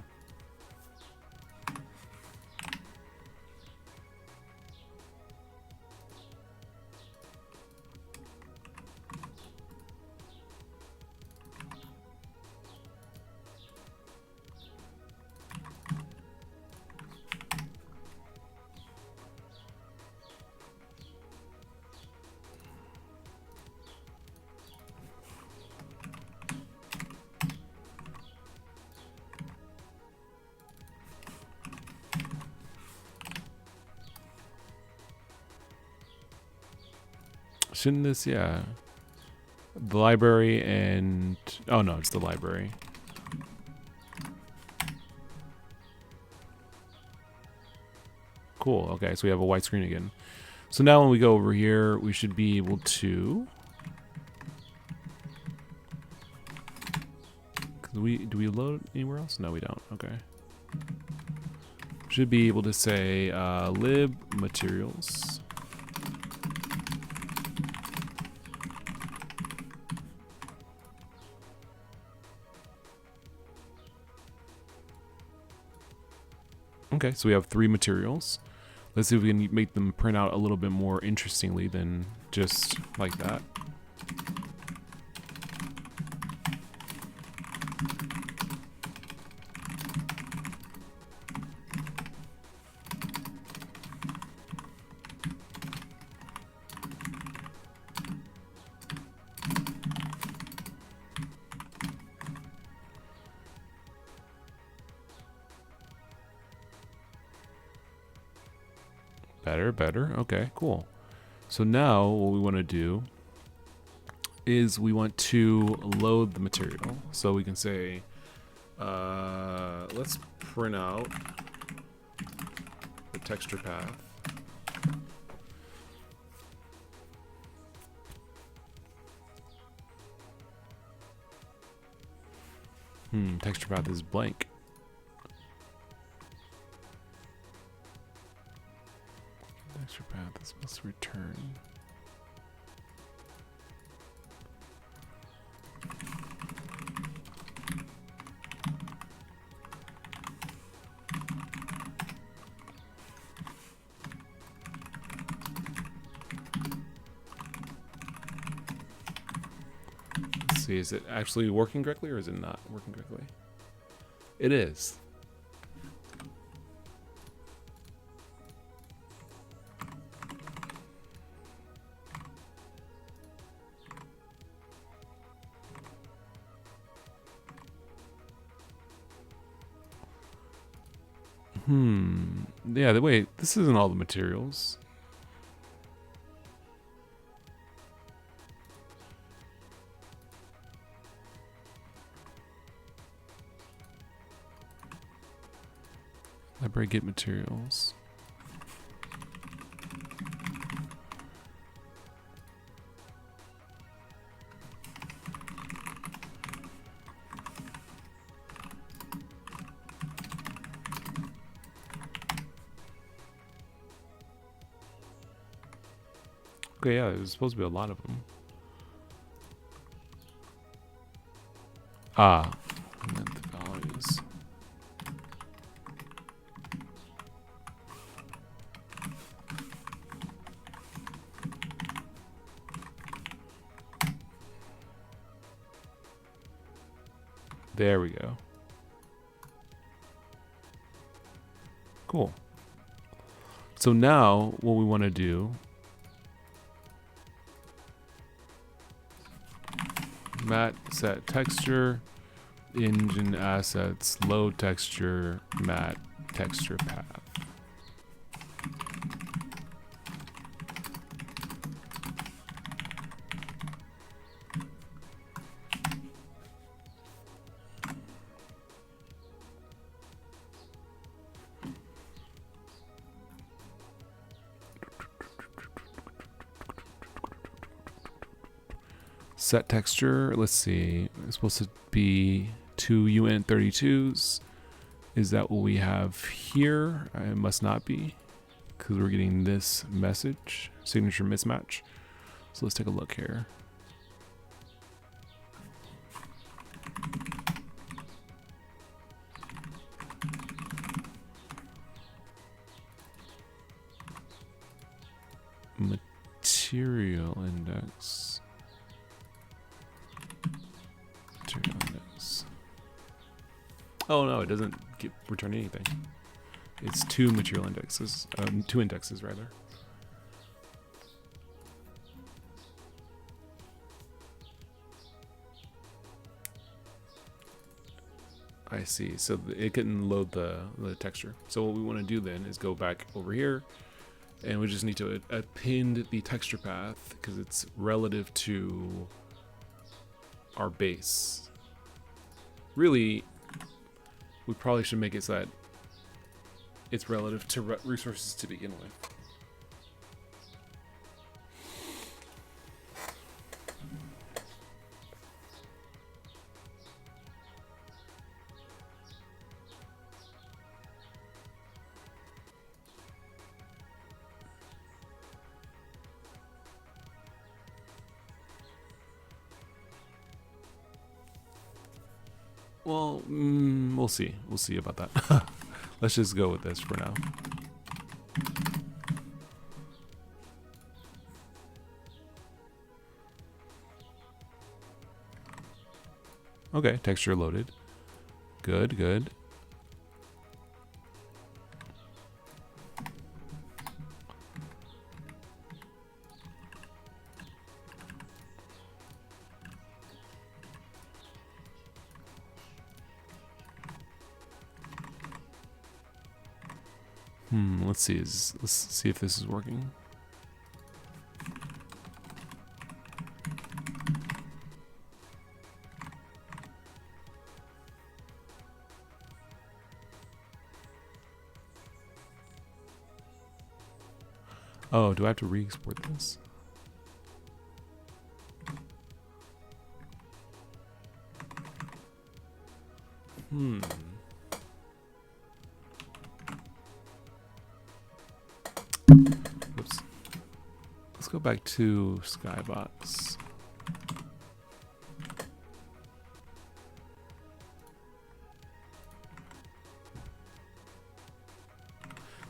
Shouldn't this, yeah. The library and, oh no, it's the library. Cool, okay, so we have a white screen again. So now when we go over here, we should be able to, do we load anywhere else? No, we don't, okay. Should be able to say lib materials. Okay, so we have 3 materials. Let's see if we can make them print out a little bit more interestingly than just like that. Better. Okay, cool. So now what we want to do is we want to load the material. So we can say, let's print out the texture path. Texture path is blank. Texture path is supposed to return. Let's see, is it actually working correctly or is it not working correctly? It is. Yeah, wait, this isn't all the materials. Library get materials. Okay, yeah, there's supposed to be a lot of them. Ah, I meant the values. There we go. Cool. So now what we want to do, mat set texture, engine assets, load texture, mat texture path. Set texture, let's see, it's supposed to be 2 UN32s. Is that what we have here? It must not be. because we're getting this message, signature mismatch. So let's take a look here. Material index. Material index. Oh no, it doesn't return anything. It's two material indexes, two indexes rather. I see. So it couldn't load the texture. So what we want to do then is go back over here, and we just need to append the texture path because it's relative to our base. Really, we probably should make it so that it's relative to resources to begin with. Well, we'll see. We'll see about that. Let's just go with this for now. Okay, texture loaded. Good, good. Let's see. Let's see if this is working. Oh, do I have to re-export this? Oops. Let's go back to Skybox.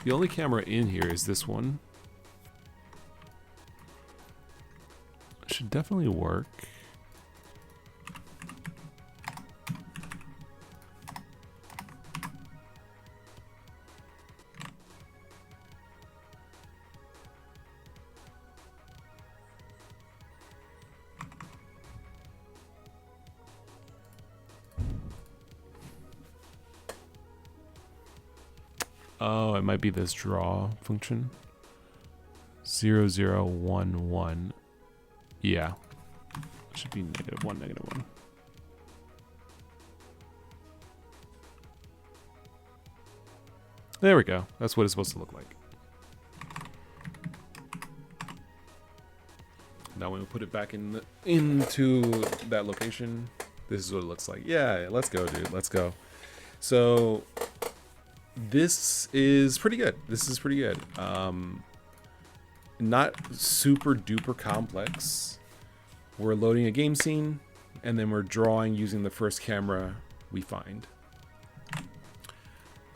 The only camera in here is this one. Should definitely work. Oh, it might be this draw function. 0011. Yeah. It should be -1, -1. There we go. That's what it's supposed to look like. Now when we put it back into that location, this is what it looks like. Yeah, let's go, dude. Let's go. So this is pretty good. This is pretty good. Not super duper complex. We're loading a game scene, and then we're drawing using the first camera we find.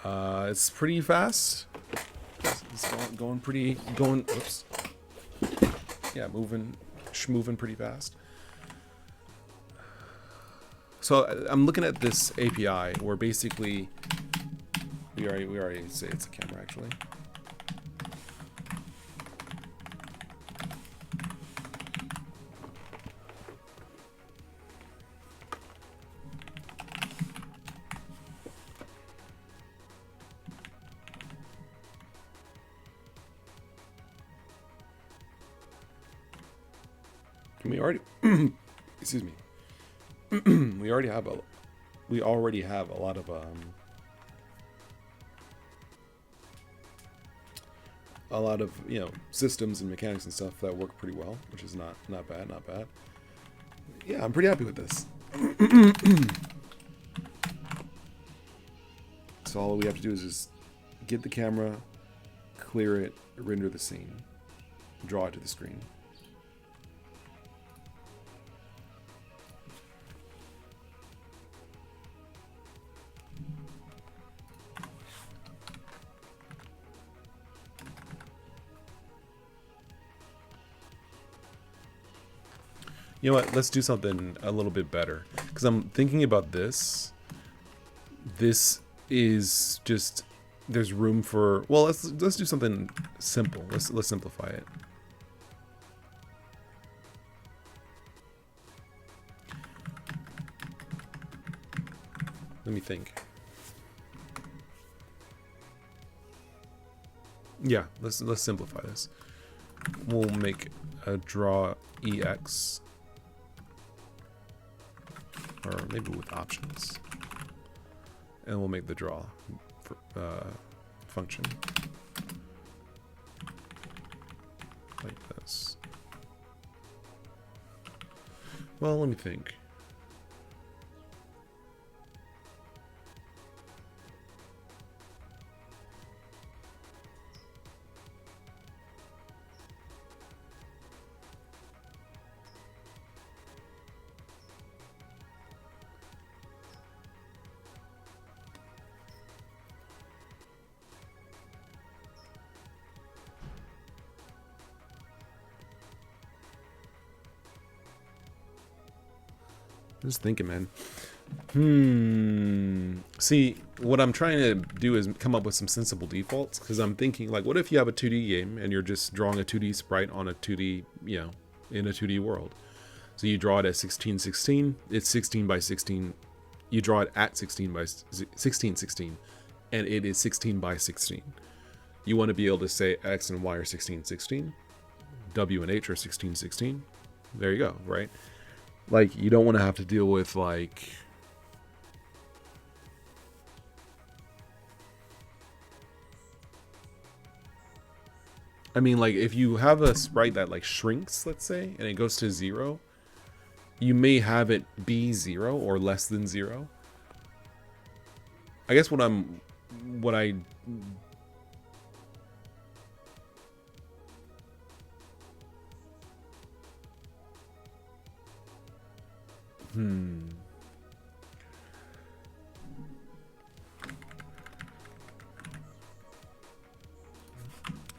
It's pretty fast. It's going pretty. Oops. Yeah, moving pretty fast. So I'm looking at this API where basically we already say it's a camera actually. We already excuse me. we already have a lot of systems and mechanics and stuff that work pretty well, which is not bad. Yeah, I'm pretty happy with this. So all we have to do is just get the camera, clear it, render the scene, draw it to the screen. You know what? Let's do something a little bit better. Because I'm thinking about this. This is just, there's room for, well, let's do something simple. Let's simplify it. Let me think. Yeah, let's simplify this. We'll make a draw EX, or maybe with options, and we'll make the draw function like this. Well, let me think. Just thinking, man. See, what I'm trying to do is come up with some sensible defaults, because I'm thinking, like, what if you have a 2D game and you're just drawing a 2D sprite on a 2D, you know, in a 2D world. So you draw it at 16:16, it's 16 by 16. You draw it at 16 by 16:16, and it is 16 by 16. You want to be able to say X and Y are 16:16, W and H are 16:16. There you go, right? Like, you don't want to have to deal with, like, I mean, like, if you have a sprite that, like, shrinks, let's say, and it goes to 0, you may have it be 0 or less than 0. I guess what I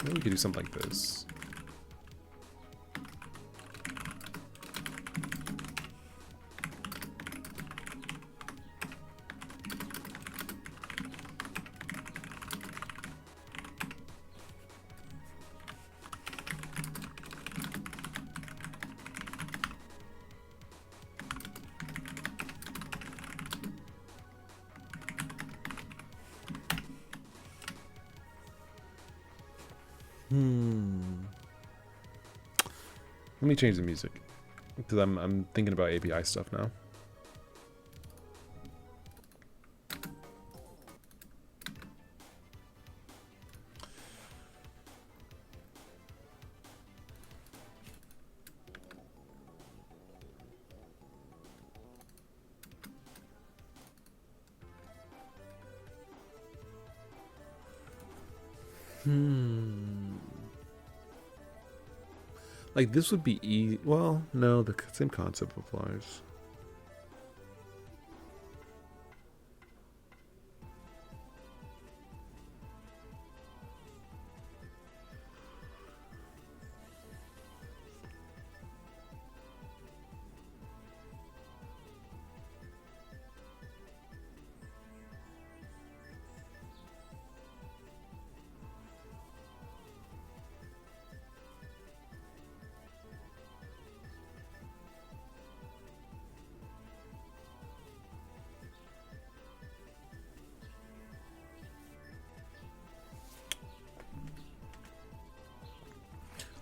maybe we could do something like this. Let me change the music, because I'm thinking about API stuff now. Like, this would be easy. Well, no, the same concept applies.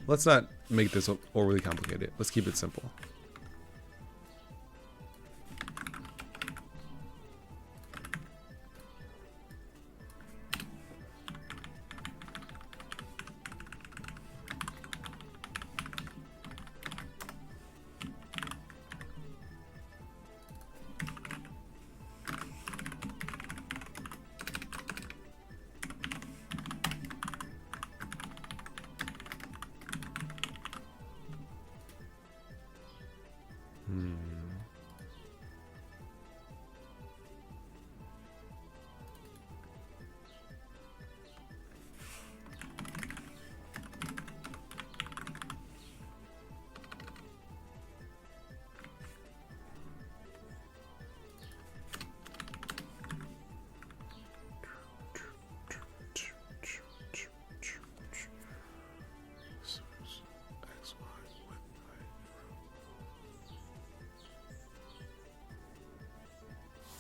Let's not make this overly complicated. Let's keep it simple.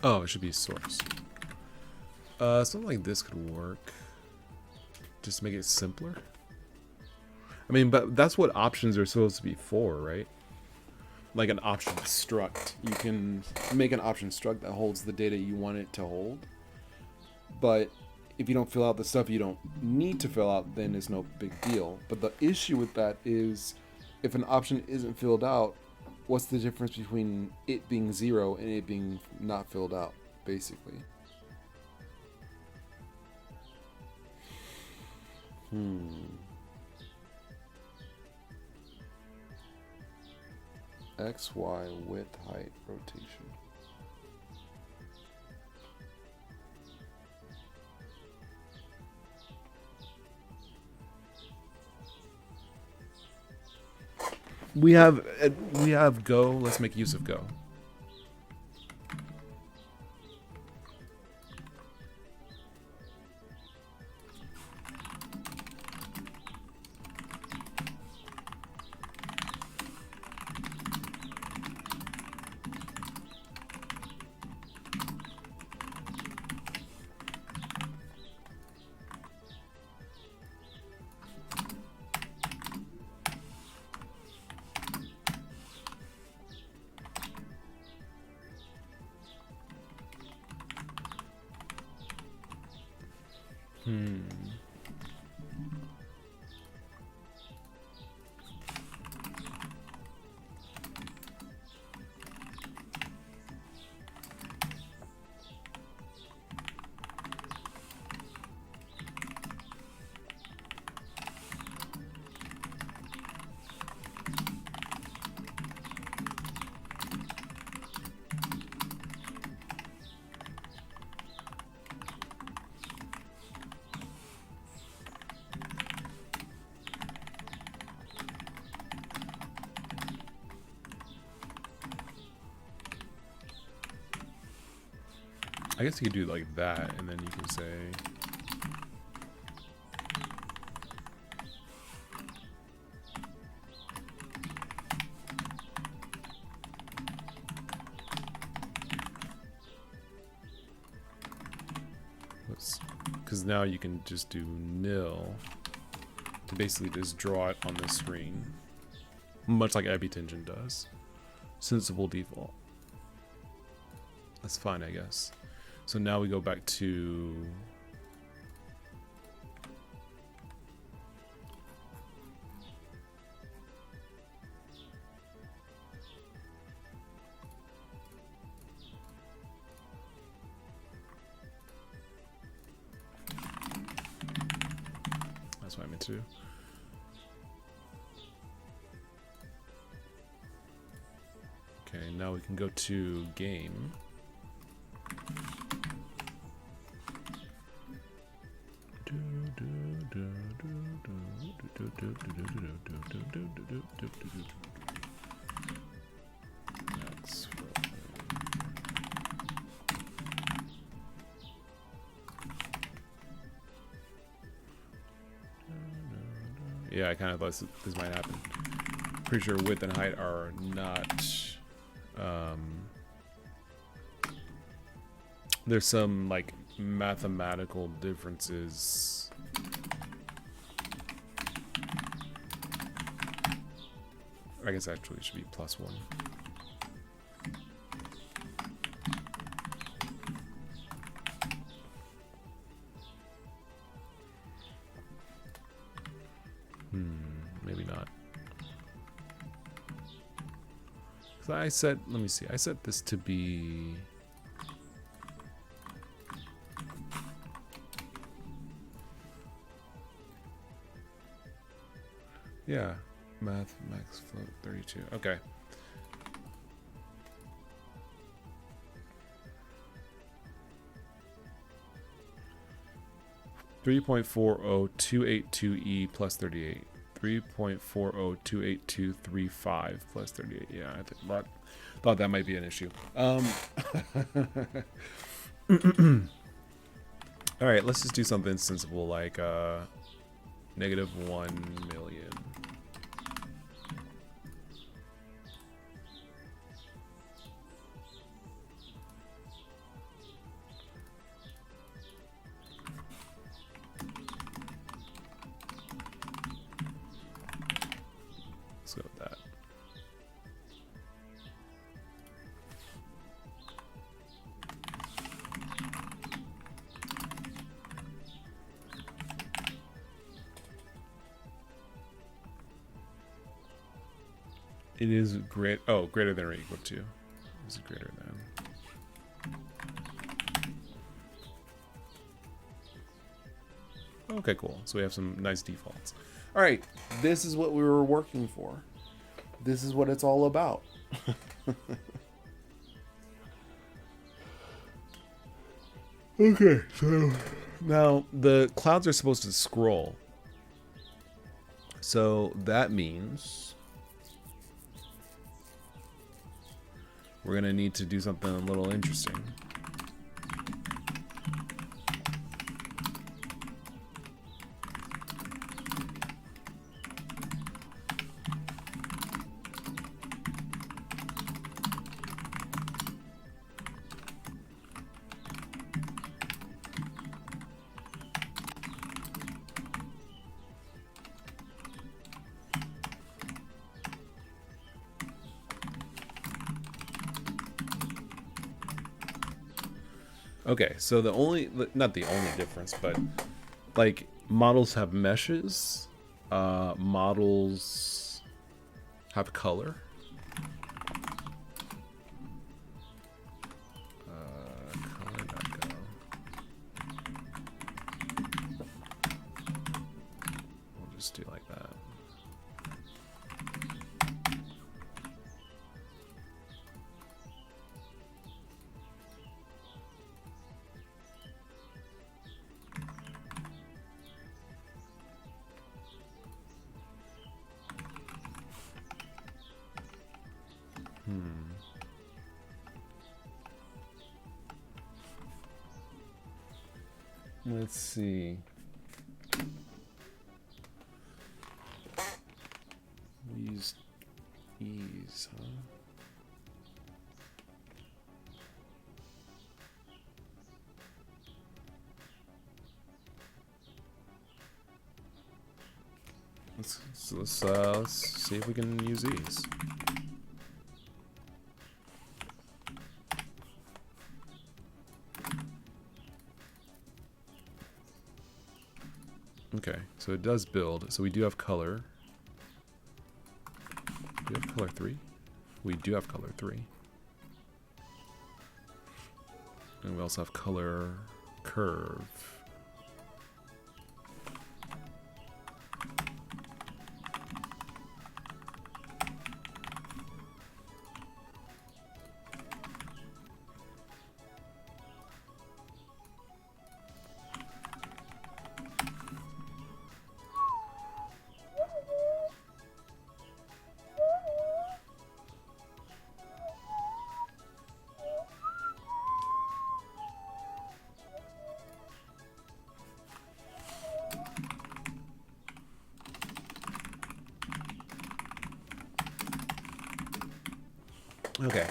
Oh, it should be source. Something like this could work. Just make it simpler. I mean, but that's what options are supposed to be for, right? Like an option struct. You can make an option struct that holds the data you want it to hold. But if you don't fill out the stuff you don't need to fill out, then it's no big deal. But the issue with that is if an option isn't filled out, what's the difference between it being 0 and it being not filled out, basically? X, Y, width, height, rotation. We have Go. Let's make use of Go. I guess you could do it like that, and then you can say because now you can just do nil to basically just draw it on the screen, much like Ebitengine does. Sensible default. That's fine, I guess. So now we go back to that's what I meant to do. Okay, now we can go to game. Yeah, I kind of thought this might happen. Pretty sure width and height are not. There's some like mathematical differences. I guess actually it should be +1. Maybe not. So I set, let me see, I set this to be yeah, math max float 32. Okay. (3.40282e plus 38). 3.4028235 plus 38. Yeah, I thought that might be an issue. All right, let's just do something sensible like -1 million. It is great. Oh, greater than or equal to. Is it greater than? Okay, cool. So we have some nice defaults. All right, this is what we were working for. This is what it's all about. Okay, so now the clouds are supposed to scroll. So that means we're going to need to do something a little interesting. Okay, so not the only difference, but like models have meshes, models have color. Color.go. We'll just do like that. Let's see. We use ease, huh? Let's see if we can use these. Okay, so it does build. So we do have color. Do we have color 3? We do have color 3. And we also have color curve. Okay,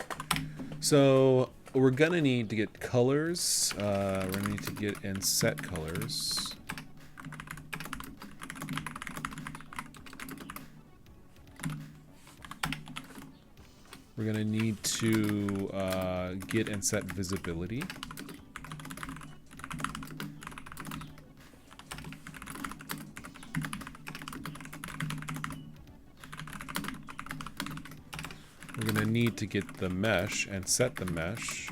so we're gonna need to get colors. We're gonna need to get and set colors. We're gonna need to get and set visibility. We're going to need to get the mesh and set the mesh.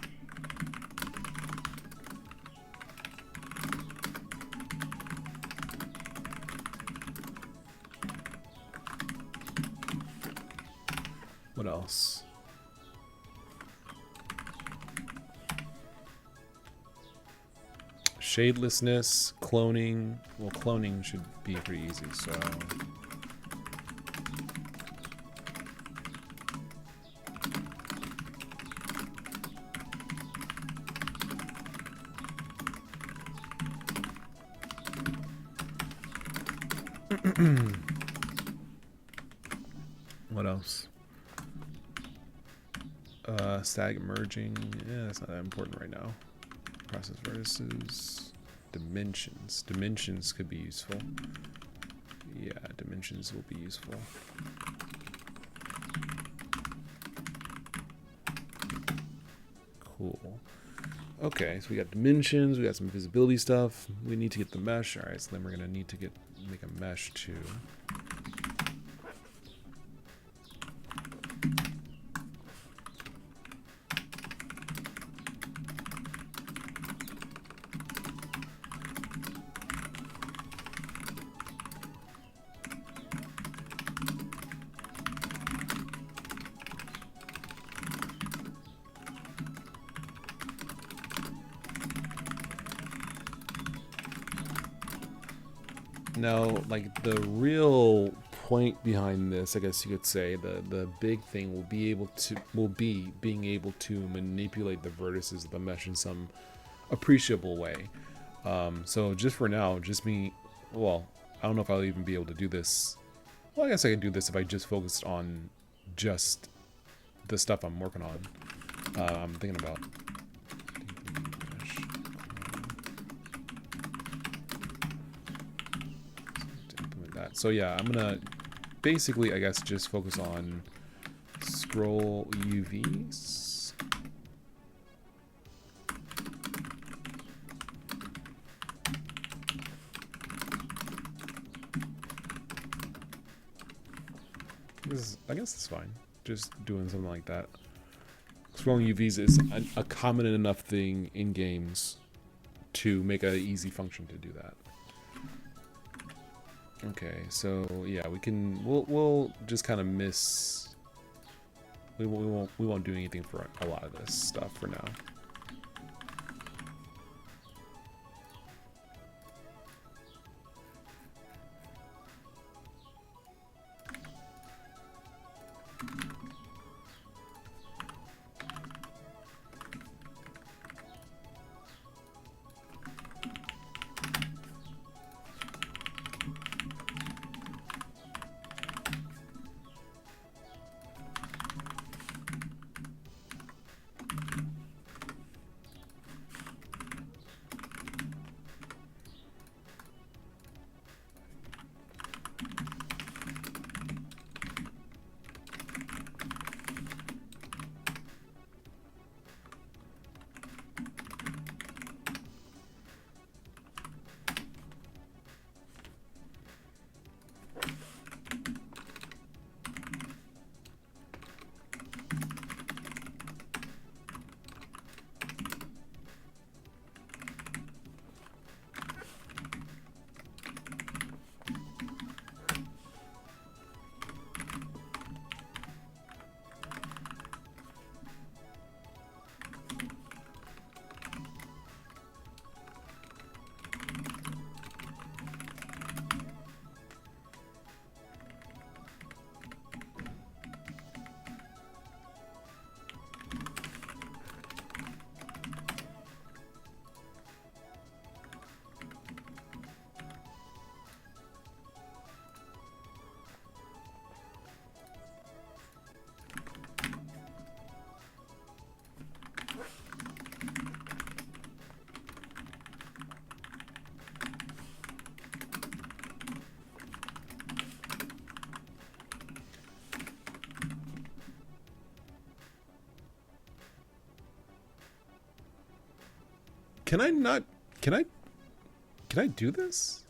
What else? Shadelessness, cloning. Well, cloning should be pretty easy, so... What else? Static merging. Yeah, that's not that important right now. Process vertices. Dimensions. Dimensions could be useful. Yeah, dimensions will be useful. Cool. Okay, so we got dimensions, we got some visibility stuff. We need to get the mesh. Alright, so then we're gonna need to make a mesh too. Now, like the real point behind this, I guess you could say, the big thing will be being able to manipulate the vertices of the mesh in some appreciable way. So just for now, well, I don't know if I'll even be able to do this. Well, I guess I could do this if I just focused on just the stuff I'm working on. I'm thinking about. That. So yeah, I'm gonna basically, I guess, just focus on scroll UVs. I guess it's fine. Just doing something like that. Scrolling UVs is a common enough thing in games to make an easy function to do that. Okay, so yeah, we'll just kind of miss. We won't do anything for a lot of this stuff for now. Can I not? Can I do this?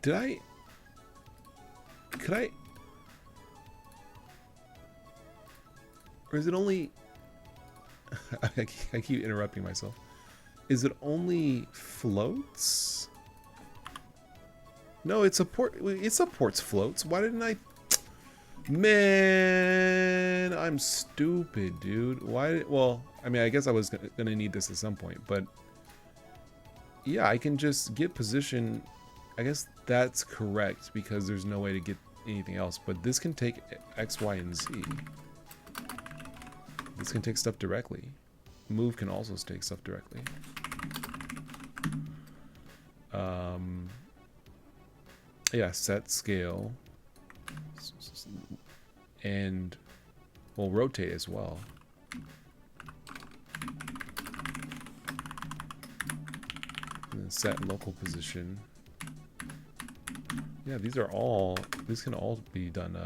Did I? Could I? Or is it only? I keep interrupting myself. Is it only floats? No, it supports floats. Why didn't I? Man, I'm stupid, dude. Why? Well, I mean, I guess I was gonna need this at some point, but yeah, I can just get position. I guess that's correct because there's no way to get anything else. But this can take X, Y, and Z. This can take stuff directly. Move can also take stuff directly. Yeah, set scale. And we'll rotate as well. And then set local position. Yeah, these can all be done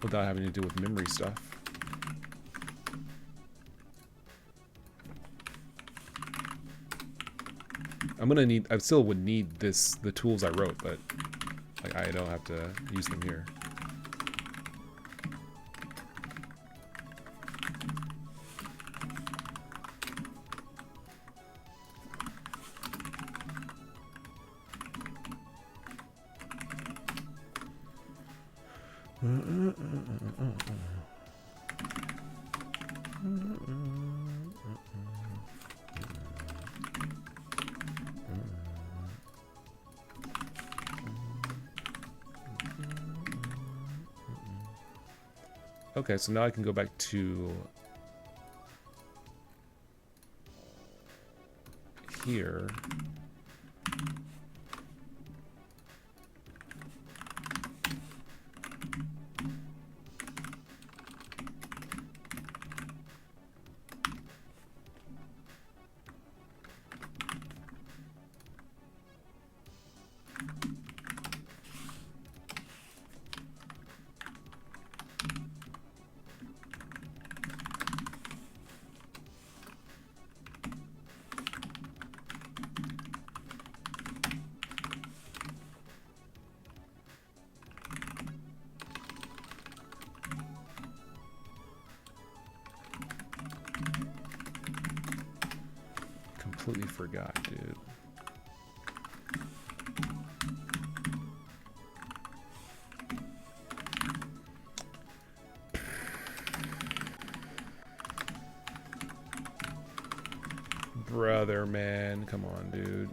without having to do with memory stuff. I still would need the tools I wrote, but like I don't have to use them here. Okay, so now I can go back to here. Completely forgot, dude. Brother, man, come on, dude.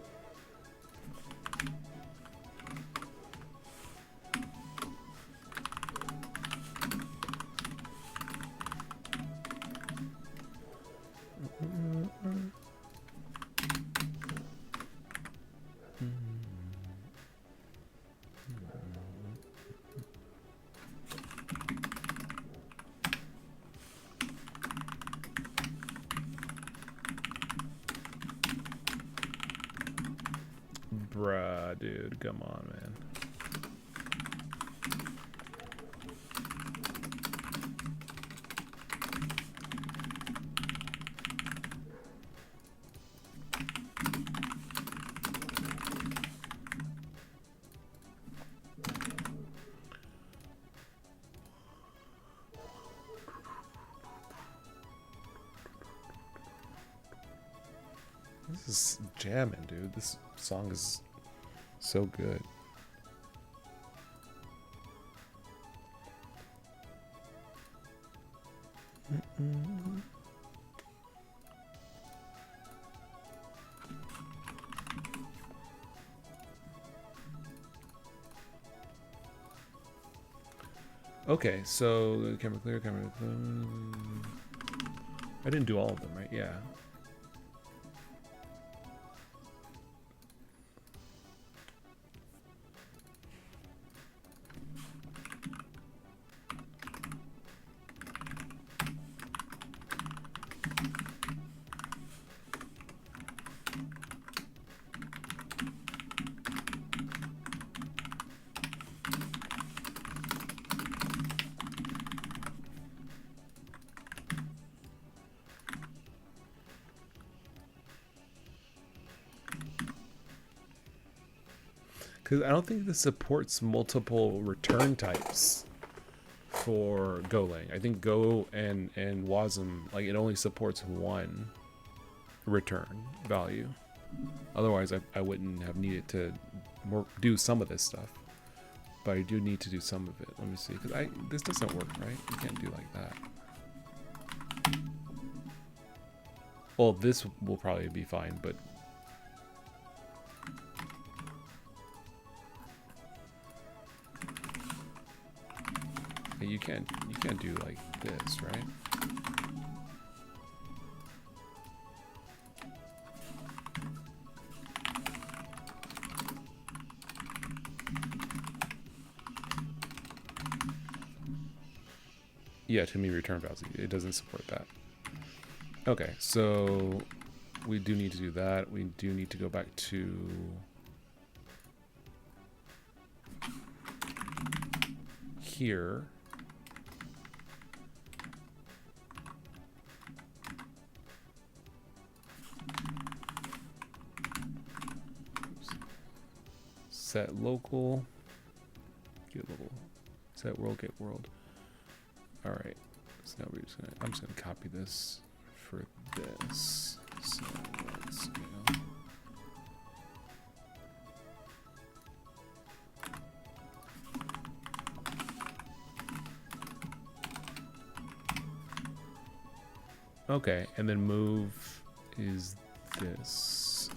Bruh, dude, come on, man. This is jamming, dude. This song is so good. Okay, so camera clear, camera clear. I didn't do all of them, right? Yeah. Because I don't think this supports multiple return types for Golang. I think Go and WASM, like, it only supports one return value. Otherwise, I wouldn't have needed to do some of this stuff. But I do need to do some of it. Let me see, because this doesn't work, right? You can't do like that. Well, this will probably be fine, but you can't do like this, right? Yeah, to me, return value, it doesn't support that. Okay, so we do need to do that. We do need to go back to here. Set local, get local, set world, get world. All right, so now I'm just gonna copy this for this. So let's go. Okay, and then move is this.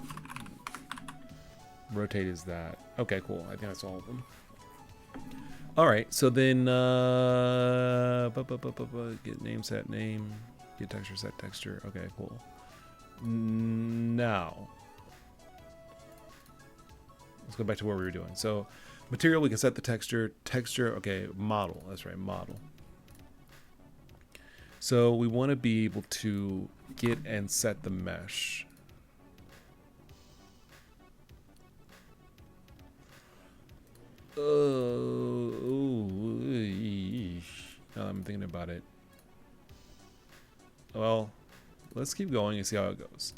Rotate is that. Okay, cool. I think that's all of them. All right, so then get name set name, get texture set texture. Okay, cool. Now let's go back to what we were doing. So material, we can set the texture. Texture, okay, model. That's right, model. So we want to be able to get and set the mesh. Now I'm thinking about it. Well, let's keep going and see how it goes.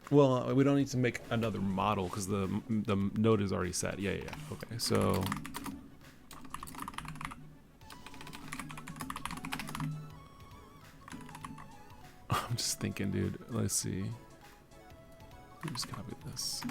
Well, we don't need to make another model because the node is already set. Yeah. Okay, so I'm just thinking, dude. Let's see. Let me just copy this.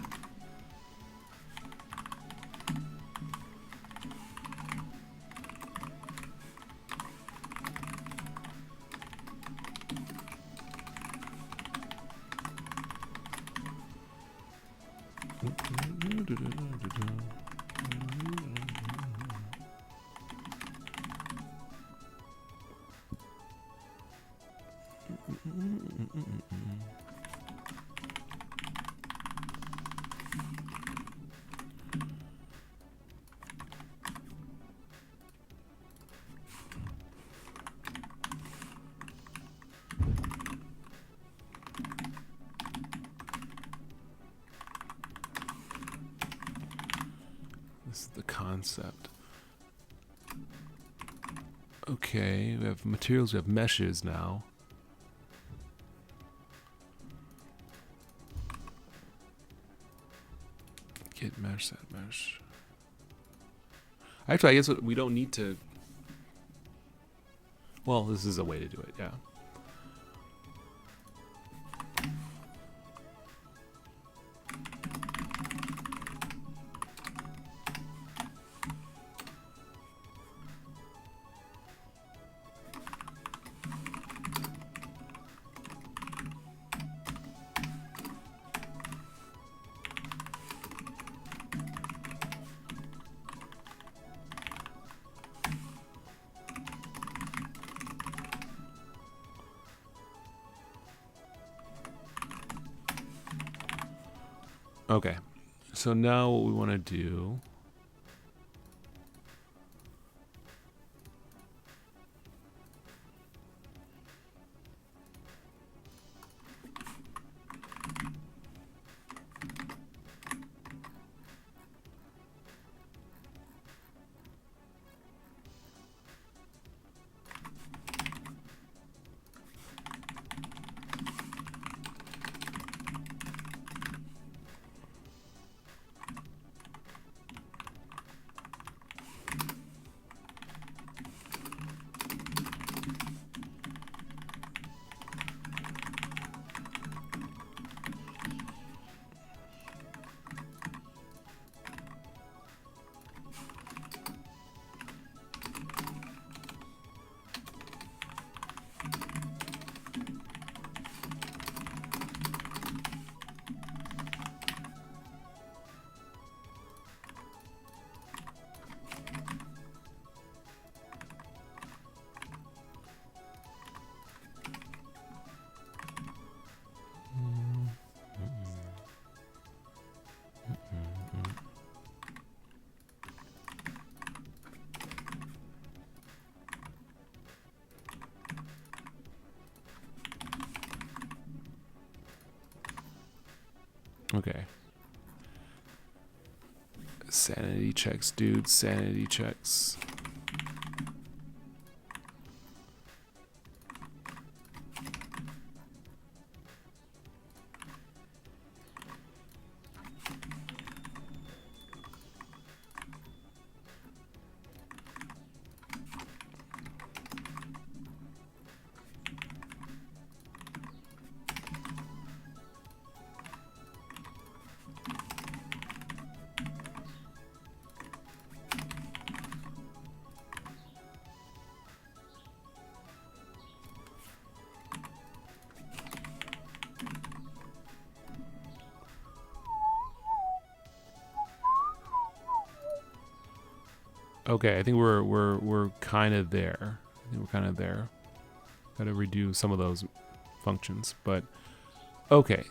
This is the concept. Okay, we have materials, we have meshes now. Get mesh, set mesh. Actually, I guess we don't need to. Well, this is a way to do it, yeah. Okay, so now what we want to do. Okay. Sanity checks, dude. Sanity checks. Okay, I think we're kind of there. I think we're kind of there. Got to redo some of those functions, but okay.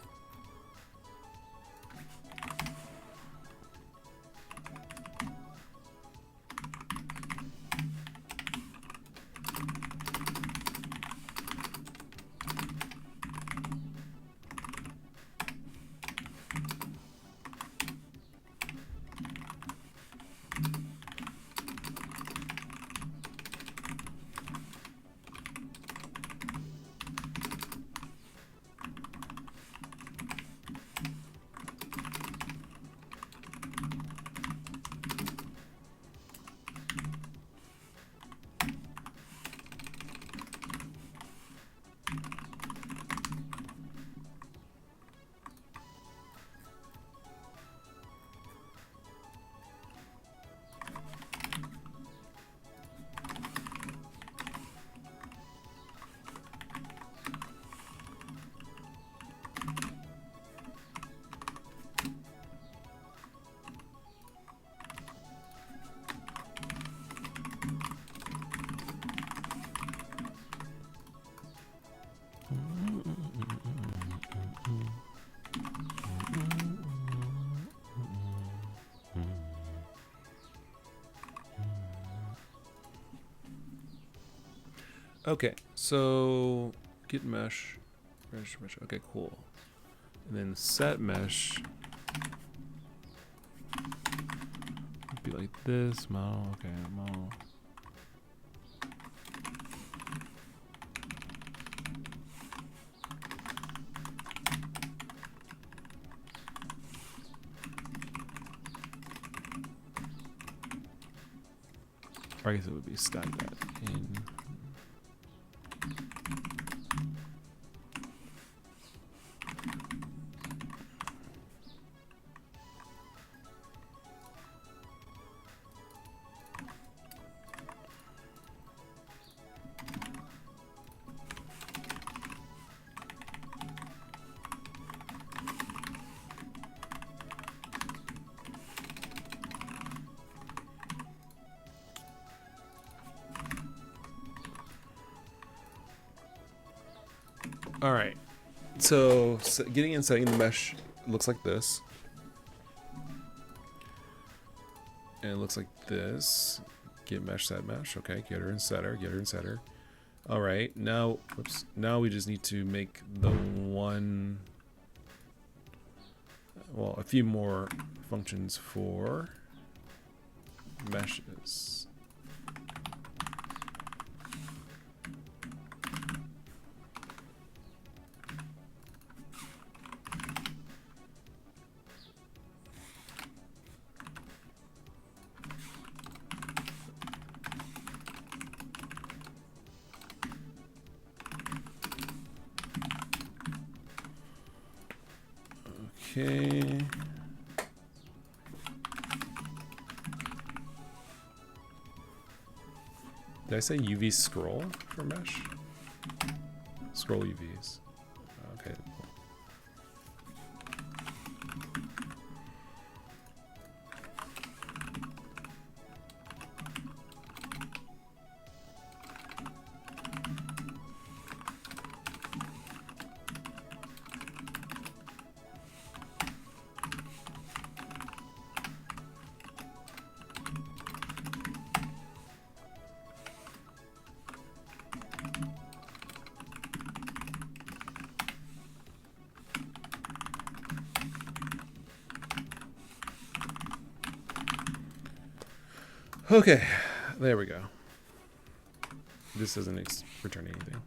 Okay, so get mesh, mesh. Okay, cool. And then set mesh. Be like this, model. Okay, model. Or I guess it would be stack that in. All right. So getting and setting the mesh looks like this. And it looks like this. Get mesh, set mesh. Okay, getter and setter, getter and setter. All right. Now, whoops. Now we just need to make the one, well, a few more functions for meshes. Okay. Did I say UV scroll for mesh? Scroll UVs. Okay. Okay, there we go. This doesn't return anything.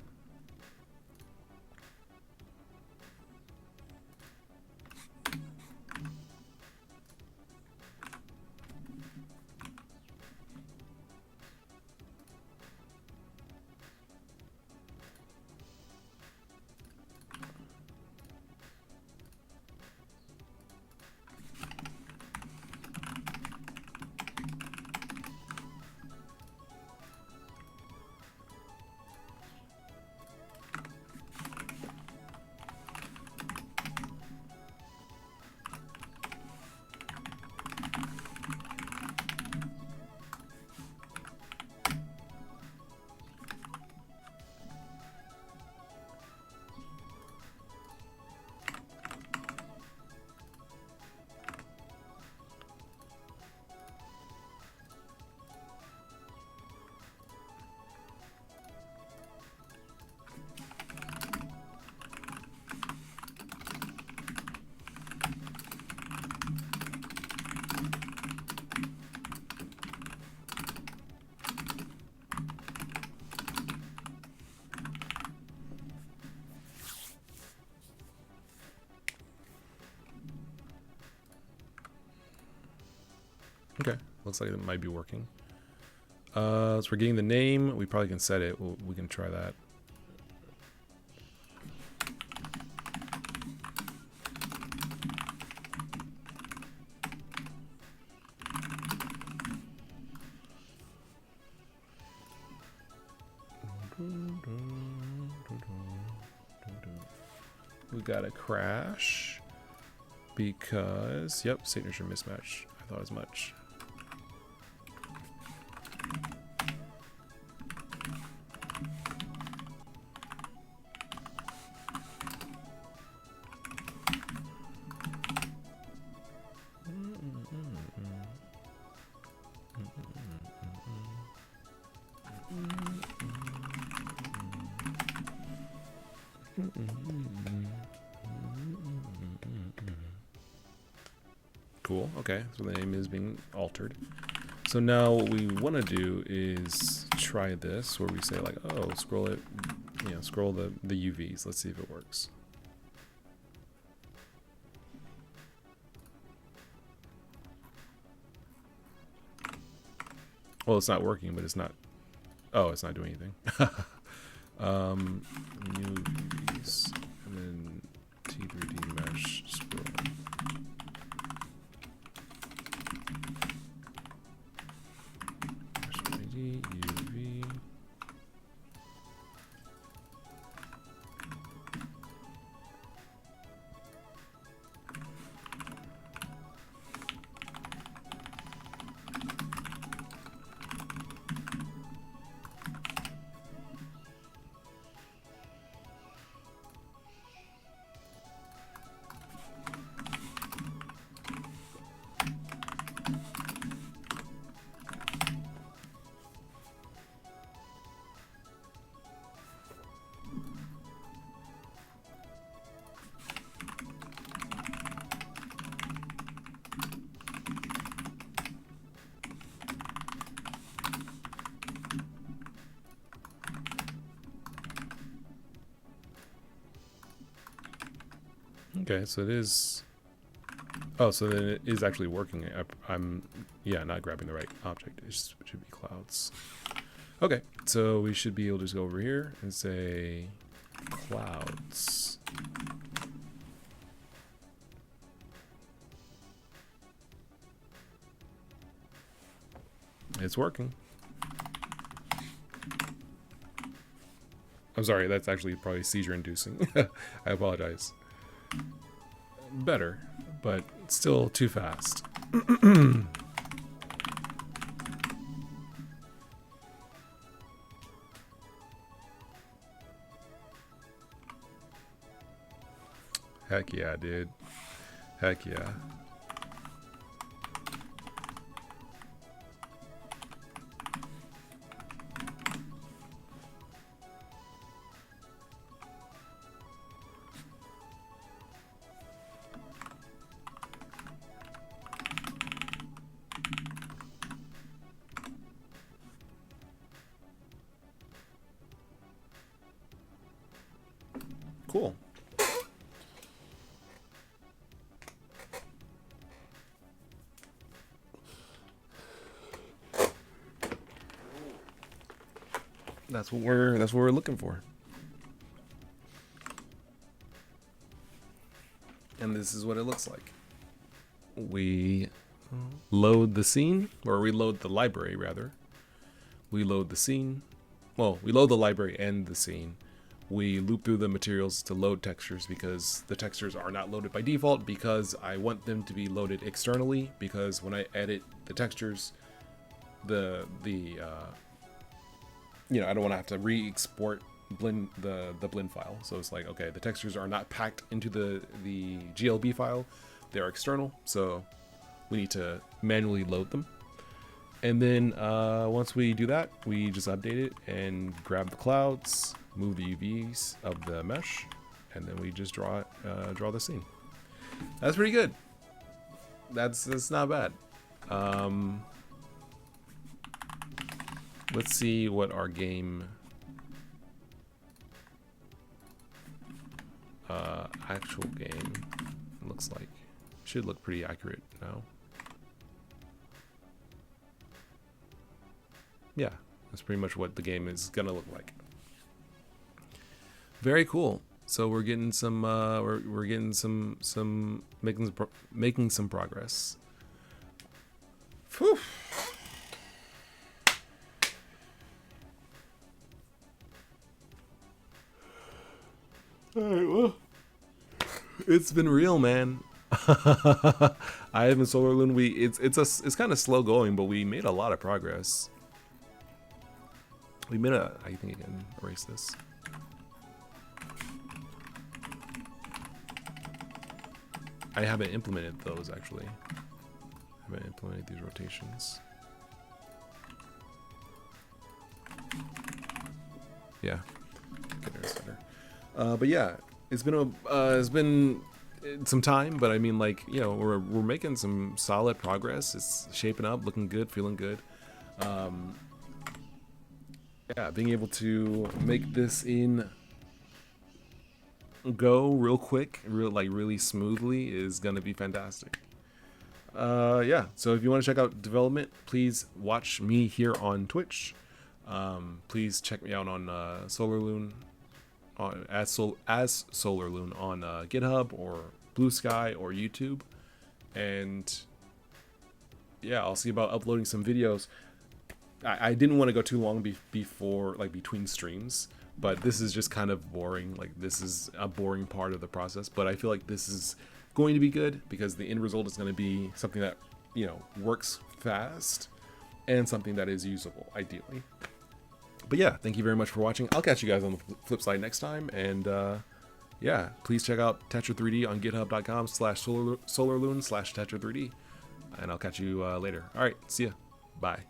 Okay, looks like it might be working. So we're getting the name. We probably can set it. We can try that. We got a crash because, yep, signature mismatch. I thought as much. Cool. Okay, so the name is being altered. So now what we want to do is try this, where we say like, oh, scroll it, you know, scroll the UVs. Let's see if it works. Well, it's not working, but it's not. Oh, it's not doing anything. New UVs and then T3D mesh scroll. UV. Okay, so it is. Oh, so then it is actually working. I'm, yeah, not grabbing the right object. It should be clouds. Okay, so we should be able to just go over here and say clouds. It's working. I'm sorry, that's actually probably seizure inducing. I apologize. Better, but still too fast. Heck yeah, dude. Heck yeah. Cool. That's what we're looking for. And this is what it looks like. We load the scene, or we load the library rather. We load the scene. Well, we load the library and the scene. We loop through the materials to load textures because the textures are not loaded by default because I want them to be loaded externally because when I edit the textures, you know, I don't want to have to re-export blend the blend file. So it's like, okay, the textures are not packed into the GLB file. They're external. So we need to manually load them. And then once we do that, we just update it and grab the clouds, move the UVs of the mesh, and then we just draw the scene. That's pretty good. That's not bad. Let's see what our game actual game looks like. Should look pretty accurate now. yeah, that's pretty much what the game is gonna look like. Very cool. So we're getting some we're getting some making some progress. Whew. All right, well, it's been real, man. I have been Solar Loon. It's kind of slow going, but we made a lot of progress. We made I think I can erase this. I haven't implemented those actually. I haven't implemented these rotations. Yeah. Okay, there's better. But yeah, it's been some time, but I mean, like, you know, we're making some solid progress. It's shaping up, looking good, feeling good. Yeah, being able to make this in go real quick, really smoothly is gonna be fantastic. Yeah, so if you want to check out development, please watch me here on Twitch. Please check me out on SolarLoon, as SolarLoon on GitHub or Blue Sky or YouTube. And yeah, I'll see about uploading some videos. I didn't want to go too long before, like, between streams, but this is just kind of boring. Like, this is a boring part of the process, but I feel like this is going to be good because the end result is going to be something that, you know, works fast and something that is usable, ideally. But yeah, thank you very much for watching. I'll catch you guys on the flip side next time. And yeah, please check out Tetra3D on github.com/solarloon/Tetra3D. And I'll catch you later. All right, see ya. Bye.